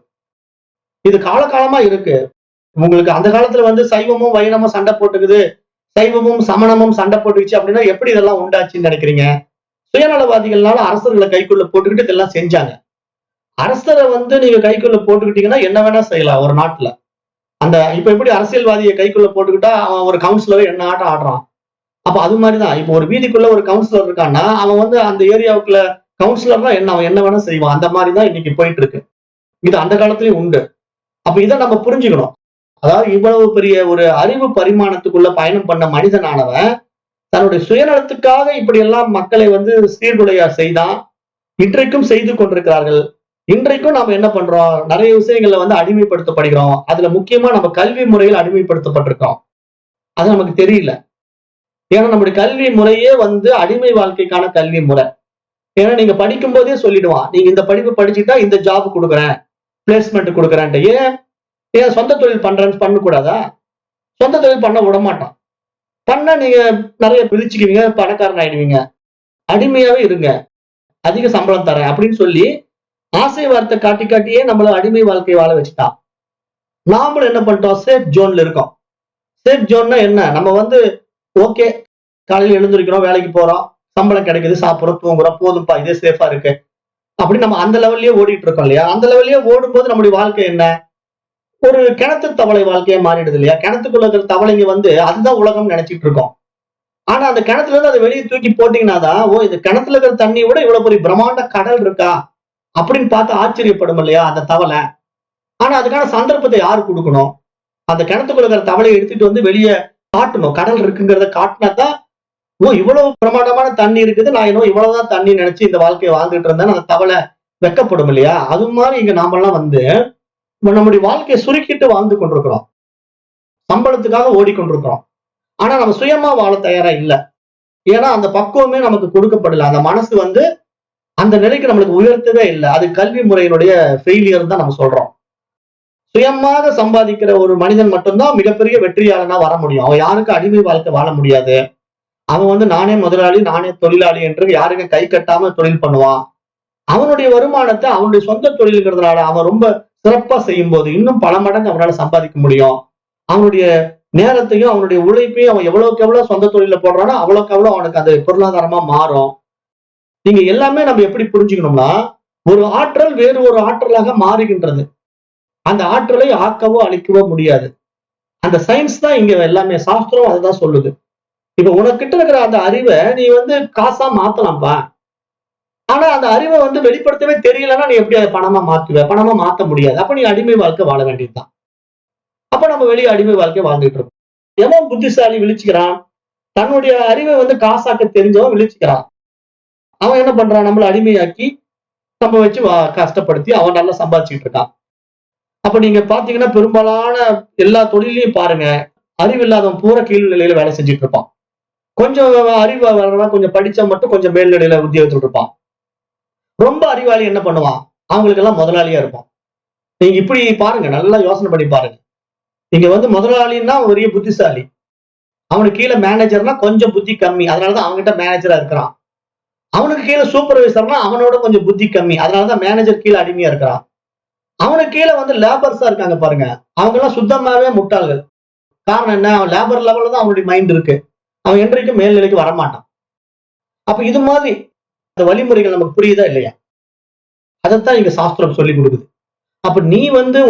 இது காலகாலமா இருக்கு. உங்களுக்கு அந்த காலத்துல வந்து சைவமும் வைணமும் சண்டை போட்டுக்குது, சைவமும் சமணமும் சண்டை போட்டுக்குச்சு அப்படின்னா எப்படி இதெல்லாம் உண்டாச்சுன்னு நினைக்கிறீங்க? சுயநலவாதிகள்னால அரசர்களை கைக்குள்ள போட்டுக்கிட்டு இதெல்லாம் செஞ்சாங்க. அரசரை வந்து நீங்க கைக்குள்ள போட்டுக்கிட்டீங்கன்னா என்ன வேணா செய்யலாம் ஒரு நாட்டுல. அந்த இப்ப எப்படி அரசியல்வாதியை கைக்குள்ள போட்டுக்கிட்டா அவன் ஒரு கவுன்சிலர் என்ன ஆட்டம் ஆடுறான், அப்ப அது மாதிரிதான் இப்ப ஒரு வீதிக்குள்ள ஒரு கவுன்சிலர் இருக்கான்னா அவன் வந்து அந்த ஏரியாவுக்குள்ள கவுன்சிலர் தான் என்ன, அவன் என்ன வேணா செய்வான். அந்த மாதிரிதான் இன்னைக்கு போயிட்டு இருக்கு. இது அந்த காலத்திலயும் உண்டு. அப்ப இதை நம்ம புரிஞ்சுக்கணும். அதாவது இவ்வளவு பெரிய ஒரு அறிவு பரிமாணத்துக்குள்ள பயணம் பண்ண மனிதனானவன் தன்னுடைய சுயநலத்துக்காக இப்படி எல்லாம் மக்களை வந்து சீர்குலையா செய்தான். இன்றைக்கும் செய்து கொண்டிருக்கிறார்கள். இன்றைக்கும் நாம என்ன பண்றோம், நிறைய விஷயங்கள்ல வந்து அடிமைப்படுத்தப்படுகிறோம். அதுல முக்கியமா நம்ம கல்வி முறையில் அடிமைப்படுத்தப்பட்டிருக்கோம். அது நமக்கு தெரியல. ஏன்னா நம்முடைய கல்வி முறையே வந்து அடிமை வாழ்க்கைக்கான கல்வி முறை. ஏன்னா நீங்க படிக்கும் போதே சொல்லிடுவான், நீங்க இந்த படிப்பு படிச்சுட்டா இந்த ஜாப் கொடுக்குறேன், பிளேஸ்மெண்ட் கொடுக்குறேன்ட்டு. ஏன் சொந்த தொழில் பண்றேன்னு பண்ணக்கூடாதா? சொந்த தொழில் பண்ண விட மாட்டான். பண்ணா நீங்க நிறைய பிரிச்சுக்குவீங்க, பணக்காரன் ஆயிடுவீங்க. அடிமையாவே இருங்க, அதிக சம்பளம் தரேன் அப்படின்னு சொல்லி ஆசை வார்த்தை காட்டி காட்டியே நம்மள அடிமை வாழ்க்கை வாழ வச்சுட்டான். நாமளும் என்ன பண்ணிட்டோம், சேஃப் ஜோன்ல இருக்கோம். சேஃப் ஜோன்னா என்ன, நம்ம வந்து ஓகே காலையில எழுந்திருக்கிறோம், வேலைக்கு போறோம், சம்பளம் கிடைக்குது, சாப்பிடுறோம், தூங்குறோம், போதும்பா இதே சேஃபா இருக்கு. அப்படி நம்ம அந்த லெவல்லயே ஓடிட்டு இருக்கோம் இல்லையா? அந்த லெவல்லயே ஓடும்போது நம்முடைய வாழ்க்கை என்ன? ஒரு கிணத்து தவளை வாழ்க்கையா மாறிடுது இல்லையா? கிணத்துக்குள்ள இருக்கிற தவளைங்க அதுதான் உலகம்னு நினைச்சிட்டு இருக்கோம். ஆனா அந்த கிணத்துல இருந்து அதை வெளியே தூக்கி போட்டீங்கன்னா தான், ஓ இந்த கிணத்துல இருக்கிற தண்ணியை விட இவ்வளவு பெரிய பிரம்மாண்ட கடல் இருக்கா? அப்படின்னு பார்த்து ஆச்சரியப்படும் இல்லையா அந்த தவளை? ஆனா அதுக்கான சந்தர்ப்பத்தை யாரு குடுக்கணும்? அந்த கிணத்துக்குள்ள இருக்கிற தவளையை எடுத்துட்டு வந்து வெளியே காட்டணும். கடல் இருக்குங்கிறத காட்டினா தான், ஓ இவ்வளவு பிரமாண்டமான தண்ணி இருக்குது. நான் இன்னும் இவ்வளவுதான் தண்ணி நினைச்சு இந்த வாழ்க்கையை வாழ்ந்துட்டு இருந்தேன்னு அந்த தவளை வெட்கப்படும் இல்லையா? அது மாதிரி இங்க நாமெல்லாம் நம்முடைய வாழ்க்கையை சுருக்கிட்டு வாழ்ந்து கொண்டிருக்கிறோம். சம்பளத்துக்காக ஓடிக்கொண்டிருக்கிறோம். ஆனா நம்ம சுயமா வாழ தயாரா இல்ல. ஏன்னா அந்த பக்குவமே நமக்கு கொடுக்கப்படல. அந்த மனசு அந்த நிலைக்கு நம்மளுக்கு உயர்த்தவே இல்ல. அது கல்வி முறையினுடைய ஃபெயிலியர் தான் நம்ம சொல்றோம். சுயமாக சம்பாதிக்கிற ஒரு மனிதன் மட்டும்தான் மிகப்பெரிய வெற்றியாளனா வர முடியும். அவன் யாருக்கும் அடிமை வாழ்க்கை வாழ முடியாது. அவன் நானே முதலாளி, நானே தொழிலாளி என்று யாருக்கும் கை கட்டாம தொழில் பண்ணுவான். அவனுடைய வருமானத்தை அவனுடைய சொந்த தொழில்ங்கிறதுனால அவன் ரொம்ப சிறப்பா செய்யும் போது இன்னும் பல மடங்கு அவனால சம்பாதிக்க முடியும். அவனுடைய நேரத்தையும் அவனுடைய உழைப்பையும் அவன் எவ்வளவுக்கு எவ்வளவு சொந்த தொழில போடுறானோ அவ்வளவுக்கு எவ்வளவு அவனுக்கு அது பொருளாதாரமா மாறும். நீங்க எல்லாமே நம்ம எப்படி புரிஞ்சுக்கணும்னா, ஒரு ஆற்றல் வேறு ஒரு ஆற்றலாக மாறுகின்றது. அந்த ஆற்றலை ஆக்கவோ அழிக்கவோ முடியாது. அந்த சயின்ஸ் தான் இங்க எல்லாமே, சாஸ்திரம் அதுதான் சொல்லுது. இப்ப உனக்கிட்ட இருக்கிற அந்த அறிவை நீ காசா மாத்தலாம்ப்பா. ஆனா அந்த அறிவை வெளிப்படுத்தவே தெரியலன்னா நீ எப்படி அதை பணமா மாத்துவ? பணமா மாத்த முடியாது. அப்ப நீ அடிமை வாழ்க்கை வாழ வேண்டியதுதான். அப்ப நம்ம வெளியே அடிமை வாழ்க்கை வாழ்ந்துட்டு இருக்கோம். எவன் புத்திசாலி விழிச்சுக்கிறான்? தன்னுடைய அறிவை காசாக்க தெரிஞ்சவன் விழிச்சுக்கிறான். அவன் என்ன பண்றான்? நம்மள அடிமையாக்கி நம்ம வச்சு கஷ்டப்படுத்தி அவன் நல்லா சம்பாதிச்சுட்டு இருக்கான். அப்ப நீங்க பாத்தீங்கன்னா பெரும்பாலான எல்லா தொழிலையும் பாருங்க, அறிவு இல்லாதவன் பூரா கீழ் நிலையில வேலை செஞ்சுட்டு இருப்பான். கொஞ்சம் அறிவு வர்றவன் கொஞ்சம் படிச்சா மட்டும் கொஞ்சம் மேல்நிலையில உத்தியோகத்துல இருப்பான். ரொம்ப அறிவாளி என்ன பண்ணுவான்? அவங்களுக்கு எல்லாம் முதலாளியா இருப்பான். நீங்க இப்படி பாருங்க, நல்லா யோசனை பண்ணி பாருங்க. நீங்க முதலாளின்னா பெரிய புத்திசாலி, அவனுக்கு கீழே மேனேஜர்னா கொஞ்சம் புத்தி கம்மி, அதனாலதான் அவன்கிட்ட மேனேஜரா இருக்கிறான். அவனுக்கு கீழே சூப்பர்வைசர்னா அவனோட கொஞ்சம் புத்தி கம்மி, அதனாலதான் மேனேஜர் கீழே அடிமையா இருக்கிறான். அவனுக்கு கீழே லேபர்ஸா இருக்காங்க பாருங்க, அவங்க எல்லாம் சுத்தமாவே முட்டாள்கள். காரணம் என்ன? அவன் லேபர் லெவல்ல தான் அவனுடைய மைண்ட் இருக்கு. அவன் என்றைக்கும் மேல்நிலைக்கு வரமாட்டான். அப்ப இது மாதிரி அந்த வழிமுறைகள் நமக்கு புரியுதா இல்லையா? அதைத்தான் இங்க சாஸ்திரம் சொல்லி கொடுக்குது. அப்ப நீ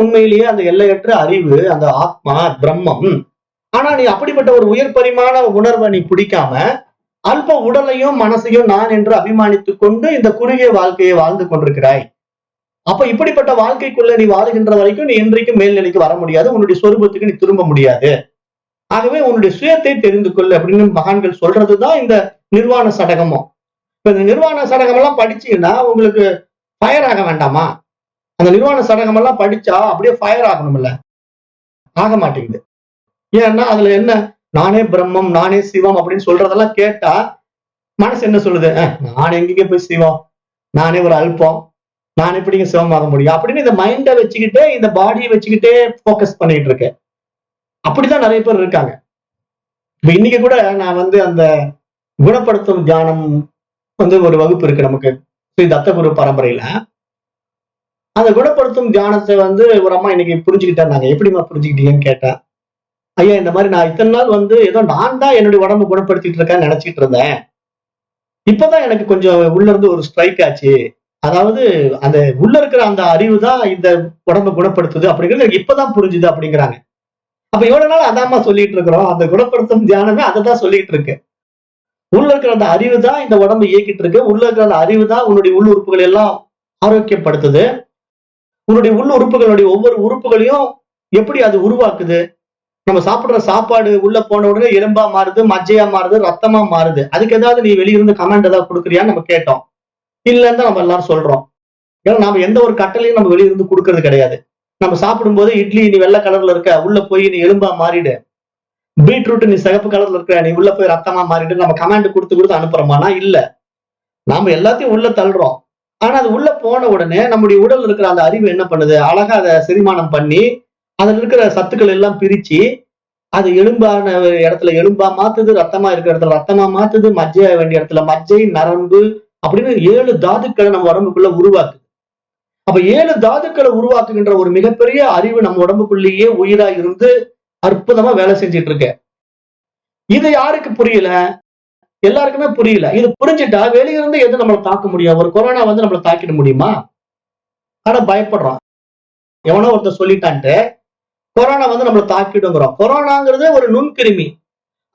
உண்மையிலேயே அந்த எல்லையற்ற அறிவு, அந்த ஆத்மா பிரம்மம். ஆனா நீ அப்படிப்பட்ட ஒரு உயர் பரிமாண உணர்வை நீ பிடிக்காம அல்ப உடலையும் மனசையும் நான் என்று அபிமானித்துக் கொண்டு இந்த குறுகிய வாழ்க்கையை வாழ்ந்து கொண்டிருக்கிறாய். அப்ப இப்படிப்பட்ட வாழ்க்கைக்குள்ள நீ வாழுகின்ற வரைக்கும் நீ என்றைக்கும் மேல்நிலைக்கு வர முடியாது. உன்னுடைய சொரூபத்துக்கு நீ திரும்ப முடியாது. ஆகவே உன்னுடைய சுயத்தை தெரிந்து கொள் அப்படின்னு மகான்கள் சொல்றதுதான் இந்த நிர்வாண சடகமும். இப்ப இந்த நிர்வாண சடகம் எல்லாம் படிச்சீங்கன்னா உங்களுக்கு ஃபயர் ஆக வேண்டாமா? அந்த நிர்வாண சடகம் எல்லாம் படிச்சா அப்படியே ஃபயர் ஆகணும்ல, ஆக மாட்டேங்குது. ஏன்னா அதுல என்ன, நானே பிரம்மம், நானே சிவம் அப்படின்னு சொல்றதெல்லாம் கேட்டா மனசு என்ன சொல்லுது? நான் எங்கேங்க போய் சிவம், நானே ஒரு அல்பம், நான் எப்படிங்க சிவமாக முடியும் அப்படின்னு இந்த மைண்டை வச்சுக்கிட்டே, இந்த பாடியை வச்சுக்கிட்டே போக்கஸ் பண்ணிட்டு இருக்கேன். அப்படிதான் நிறைய பேர் இருக்காங்க. இப்ப இன்னைக்கு கூட நான் அந்த குணப்படுத்தும் தியானம் ஒரு வகுப்பு இருக்கு நமக்கு ஸ்ரீ தத்தகுரு பரம்பரையில. அந்த குணப்படுத்தும் தியானத்தை ஒரு அம்மா இன்னைக்கு புரிஞ்சுக்கிட்டாங்க. எப்படிமா புரிஞ்சுக்கிட்டீங்கன்னு கேட்டேன். ஐயா இந்த மாதிரி நான் இத்தனை நாள் ஏதோ நான் தான் என்னுடைய உடம்பு குணப்படுத்திட்டு இருக்கேன்னு நினைச்சிட்டு இருந்தேன். இப்பதான் எனக்கு கொஞ்சம் உள்ள இருந்து ஒரு ஸ்ட்ரைக் ஆச்சு. அதாவது அந்த உள்ள இருக்கிற அந்த அறிவு தான் இந்த உடம்பை குணப்படுத்துது அப்படிங்கிறது எனக்கு இப்பதான் புரிஞ்சுது அப்படிங்கிறாங்க. அப்ப இவ்வளவு நாள் அதாம்மா சொல்லிட்டு இருக்கிறோம். அந்த குணப்படுத்தும் தியானமே அதை தான் சொல்லிட்டு இருக்கு. உள்ள இருக்கிற அந்த அறிவு தான் இந்த உடம்பு இயக்கிட்டு இருக்கு. உள்ள இருக்கிற அந்த அறிவு தான் உன்னுடைய உள் உறுப்புகள் எல்லாம் ஆரோக்கியப்படுத்துது. உன்னுடைய உள் உறுப்புகளுடைய ஒவ்வொரு உறுப்புகளையும் எப்படி அது உருவாக்குது? நம்ம சாப்பிடுற சாப்பாடு உள்ள போன உடனே எலும்பா மாறுது, மஜ்ஜையா மாறுது, ரத்தமா மாறுது. அதுக்கு ஏதாவது நீ வெளியிருந்து கமெண்ட் ஏதாவது கொடுக்குறியான்னு நம்ம கேட்டோம். இல்லைன்னு தான் நம்ம எல்லாரும் சொல்றோம். ஏன்னா நாம எந்த ஒரு கட்டளையும் நம்ம வெளியிருந்து கொடுக்கறது கிடையாது. நம்ம சாப்பிடும்போது இட்லி நீ வெள்ளை கலர்ல இருக்க, உள்ள போய் நீ எலும்பா மாறிடு. பீட்ரூட் நீ சிகப்பு கலர்ல இருக்க, நீ உள்ள போய் ரத்தமா மாறிட்டு நம்ம கமாண்ட் கொடுத்து அனுப்புறோமானா இல்ல. நாம எல்லாத்தையும் உள்ள தள்ளுறோம். ஆனா அது உள்ள போன உடனே நம்முடைய உடல் இருக்கிற அந்த அறிவு என்ன பண்ணுது? அழகா அதை செரிமானம் பண்ணி அதுல இருக்கிற சத்துக்கள் எல்லாம் பிரிச்சு அது எலும்பான இடத்துல எலும்பா மாத்துது, ரத்தமா இருக்கிற இடத்துல ரத்தமா மாத்துது, மஜ்ஜையா வேண்டிய இடத்துல மஜ்ஜை, நரம்பு அப்படின்னு 7 தாதுக்களை நம்ம உடம்புக்குள்ள உருவாக்குது. அப்ப 7 தாதுக்களை உருவாக்குகின்ற ஒரு மிகப்பெரிய அறிவு நம்ம உடம்புக்குள்ளேயே உயிரா இருந்து அற்புதமா வேலை செஞ்சிட்டு இருக்கு. இது யாருக்கு புரியல? எல்லாருக்குமே புரியல. இது புரிஞ்சுட்டா வெளியிருந்து எது நம்மள தாக்க முடியும்? ஒரு கொரோனா வந்து நம்மள தாக்கிட முடியுமா? ஆனா பயப்படுறோம். எவனோ ஒருத்தன் சொல்லிட்டான்ட்டு கொரோனா வந்து நம்மள தாக்கிடுங்கிறோம். கொரோனாங்கிறது ஒரு நுண்கிருமி.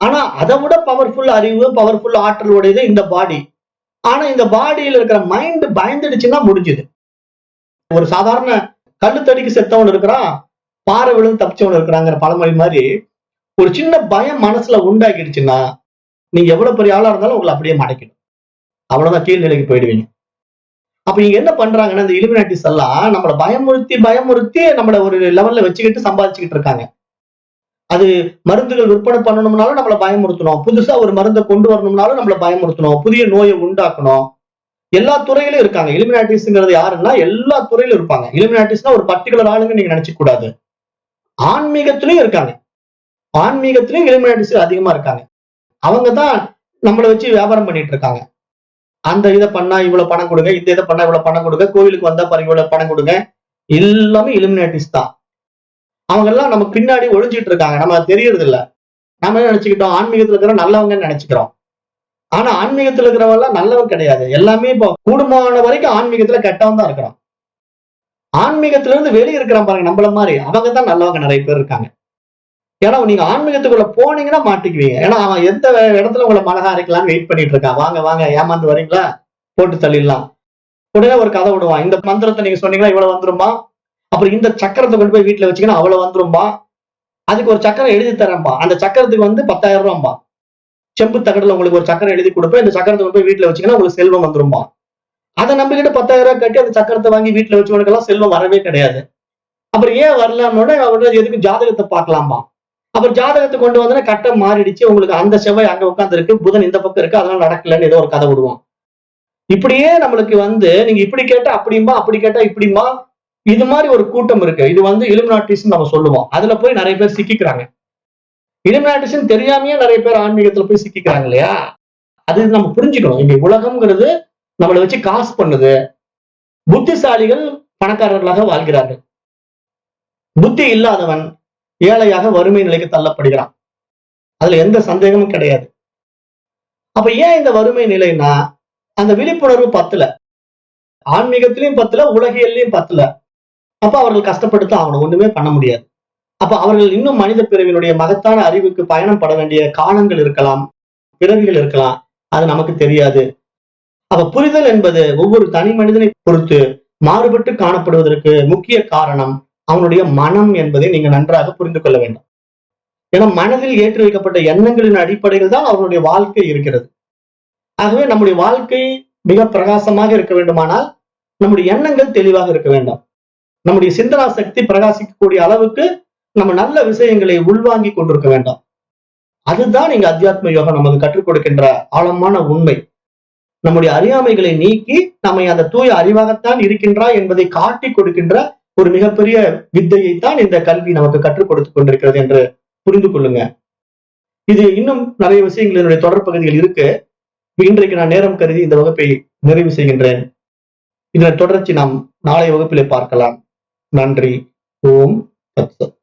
ஆனா அதை விட பவர்ஃபுல் அறிவு, பவர்ஃபுல் ஆற்றல் உடையது இந்த பாடி. ஆனா இந்த பாடியில இருக்கிற மைண்ட் பயந்துடுச்சுன்னா முடிஞ்சுது. ஒரு சாதாரண கல்லுத்தடிக்கு செத்தவன் இருக்கிறான், பாறை விழுந்து தப்பிச்சவன் இருக்கிறாங்கிற பழமொழி மாதிரி, ஒரு சின்ன பயம் மனசுல உண்டாக்கிடுச்சுன்னா, நீங்க எவ்வளவு பெரிய ஆளா இருந்தாலும் உங்களை அப்படியே மடக்கிடும். அவ்வளவுதான், கீழ்நிலைக்கு போயிடுவீங்க. அப்ப இங்க என்ன பண்றாங்கன்னா, இந்த இலுமினாட்டிஸ் எல்லாம் நம்மள பயமுறுத்தி, பயமுறுத்தி நம்மள ஒரு லெவல்ல வச்சுக்கிட்டு சம்பாதிச்சுக்கிட்டு இருக்காங்க. அது மருந்துகள் விற்பனை பண்ணணும்னாலும் நம்மள பயமுறுத்தணும். புதுசா ஒரு மருந்தை கொண்டு வரணும்னாலும் நம்மள பயமுறுத்தணும். புதிய நோயை உண்டாக்கணும். எல்லா துறையிலும் இருக்காங்க. இலுமினாட்டிஸ்ங்கிறது யாருன்னா எல்லா துறையிலும் இருப்பாங்க. இலுமினாட்டிஸ்னா ஒரு பர்டிகுலர் ஆளுங்க நீங்க நினைச்சுக்க கூடாது. ஆன்மீகத்திலயும் இருக்காங்க. ஆன்மீகத்திலயும் இலுமினாட்டிஸ் அதிகமா இருக்காங்க. அவங்க தான் நம்மள வச்சு வியாபாரம் பண்ணிட்டு இருக்காங்க. அந்த இதை பண்ணா இவ்வளவு பணம் கொடுங்க, இந்த இதை பண்ணா இவ்வளவு பணம் கொடுங்க, கோவிலுக்கு வந்தா பாருங்க இவ்வளவு பணம் கொடுங்க. எல்லாமே இலுமினாட்டிஸ் தான். அவங்க எல்லாம் நமக்கு பின்னாடி ஒளிஞ்சிட்டு இருக்காங்க. நம்ம தெரியறது இல்ல. நாம என்ன நினைச்சுக்கிட்டோம், ஆன்மீகத்துல இருக்கிற நல்லவங்கன்னு நினைச்சுக்கிறோம். ஆனா ஆன்மீகத்துல இருக்கிறவங்க எல்லாம் நல்லவன் கிடையாது. எல்லாமே இப்போ கூடுமான வரைக்கும் ஆன்மீகத்துல கெட்டவன் தான் இருக்கிறான். ஆன்மீகத்துல இருந்து வெளியே இருக்கிறான் பாருங்க, நம்மள மாதிரி அவங்க தான் நல்லவங்க நிறைய பேர் இருக்காங்க. ஏன்னா நீங்க ஆன்மீகத்துக்குள்ள போனீங்கன்னா மாட்டிக்குவீங்க. ஏன்னா அவன் எந்த இடத்துல உங்களை மனகா அரைக்கலாம்னு வெயிட் பண்ணிட்டு இருக்கான். வாங்க வாங்க ஏமாந்து வரீங்களா, போட்டு தள்ளிடலாம். உடனே ஒரு கதை விடுவான். இந்த மந்திரத்தை நீங்க சொன்னீங்கன்னா இவ்வளவு வந்துருமா, அப்புறம் இந்த சக்கரத்தை கொண்டு போய் வீட்டுல வச்சுக்கன்னா அவ்வளவு வந்துரும்பா, அதுக்கு ஒரு சக்கரம் எழுதி தரேன்பா, அந்த சக்கரத்துக்கு வந்து 10,000 ரூபாம்பா, செம்பு தகடுல உங்களுக்கு ஒரு சக்கரம் எழுதி கொடுப்பேன், இந்த சக்கரத்தை கொண்டு போய் வீட்டுல வச்சுக்கன்னா உங்களுக்கு செல்வம் வந்துரும்பா. அதை நம்பிக்கிட்டு 10,000 ரூபாய் கட்டி அந்த சக்கரத்தை வாங்கி வீட்டுல வச்சவனுக்கெல்லாம் செல்வம் வரவே கிடையாது. அப்புறம் ஏன் வரலாம்னோட எதுக்கு ஜாதகத்தை பார்க்கலாமா. அப்புறம் ஜாதகத்தை கொண்டு வந்தோன்னா கட்டம் மாறிடுச்சு, உங்களுக்கு அந்த செவ்வாய் அங்க உட்கார்ந்து இருக்கு, புதன் இந்த பக்கம் இருக்கு, அதெல்லாம் நடக்கலன்னு ஏதோ ஒரு கதை விடுவோம். இப்படியே நம்மளுக்கு வந்து நீங்க இப்படி கேட்டா அப்படிம்பா, அப்படி கேட்டா இப்படிம்பா, இது மாதிரி ஒரு கூட்டம் இருக்கு. இது வந்து இலுமினாட்டிஸ் நம்ம சொல்லுவோம். அதுல போய் நிறைய பேர் சிக்கிக்கிறாங்க. இலுமினாட்டிஸ் தெரியாமயே நிறைய பேர் ஆன்மீகத்துல போய் சிக்கிக்கிறாங்க இல்லையா. அது நம்ம புரிஞ்சுக்கணும். இங்க உலகம்ங்கிறது நம்மளை வச்சு காசு பண்ணுது. புத்திசாலிகள் பணக்காரர்களாக வாழ்கிறார்கள். புத்தி இல்லாதவன் ஏழையாக வறுமை நிலைக்கு தள்ளப்படுகிறான். அதுல எந்த சந்தேகமும் கிடையாது. அப்ப ஏன் இந்த வறுமை நிலைன்னா, அந்த விழிப்புணர்வு பத்தல. ஆன்மீகத்திலையும் பத்தல, உலகியல்லையும் பத்தல. அப்ப அவர்கள் கஷ்டப்பட்டு அவனை ஒண்ணுமே பண்ண முடியாது. அப்ப அவர்கள் இன்னும் மனித பிறவினுடைய மகத்தான அறிவுக்கு பயணம் பட வேண்டிய காலங்கள் இருக்கலாம், பிறவிகள் இருக்கலாம். அது நமக்கு தெரியாது. அப்ப புரிதல் என்பது ஒவ்வொரு தனி மனிதனை பொறுத்து மாறுபட்டு காணப்படுவதற்கு முக்கிய காரணம் அவனுடைய மனம் என்பதை நீங்க நன்றாக புரிந்து கொள்ள வேண்டும். ஏன்னா மனதில் ஏற்றி வைக்கப்பட்ட எண்ணங்களின் அடிப்படையில் தான் அவனுடைய வாழ்க்கை இருக்கிறது. ஆகவே நம்முடைய வாழ்க்கை மிக பிரகாசமாக இருக்க வேண்டுமானால் நம்முடைய எண்ணங்கள் தெளிவாக இருக்க வேண்டும். நம்முடைய சிந்தனா சக்தி பிரகாசிக்கக்கூடிய அளவுக்கு நம்ம நல்ல விஷயங்களை உள்வாங்கி கொண்டிருக்க வேண்டும். அதுதான் இங்க அத்தியாத்ம யோகம் நமக்கு கற்றுக் கொடுக்கின்ற ஆழமான உண்மை. நம்முடைய அறியாமைகளை நீக்கி நம்மை அந்த தூய அறிவாகத்தான் இருக்கின்றாய் என்பதை காட்டி கொடுக்கின்ற ஒரு மிகப்பெரிய வித்தையைத்தான் இந்த கல்வி நமக்கு கற்றுக் கொடுத்துக் கொண்டிருக்கிறது என்று புரிந்து கொள்ளுங்க. இது இன்னும் நிறைய விஷயங்கள் என்னுடைய தொடர் பகுதிகள் இருக்கு. இன்றைக்கு நான் நேரம் கருதி இந்த வகுப்பை நிறைவு செய்கின்றேன். இதன் தொடர்ச்சி நாம் நாளைய வகுப்பிலே பார்க்கலாம். நன்றி. ஓம் தத் சத்.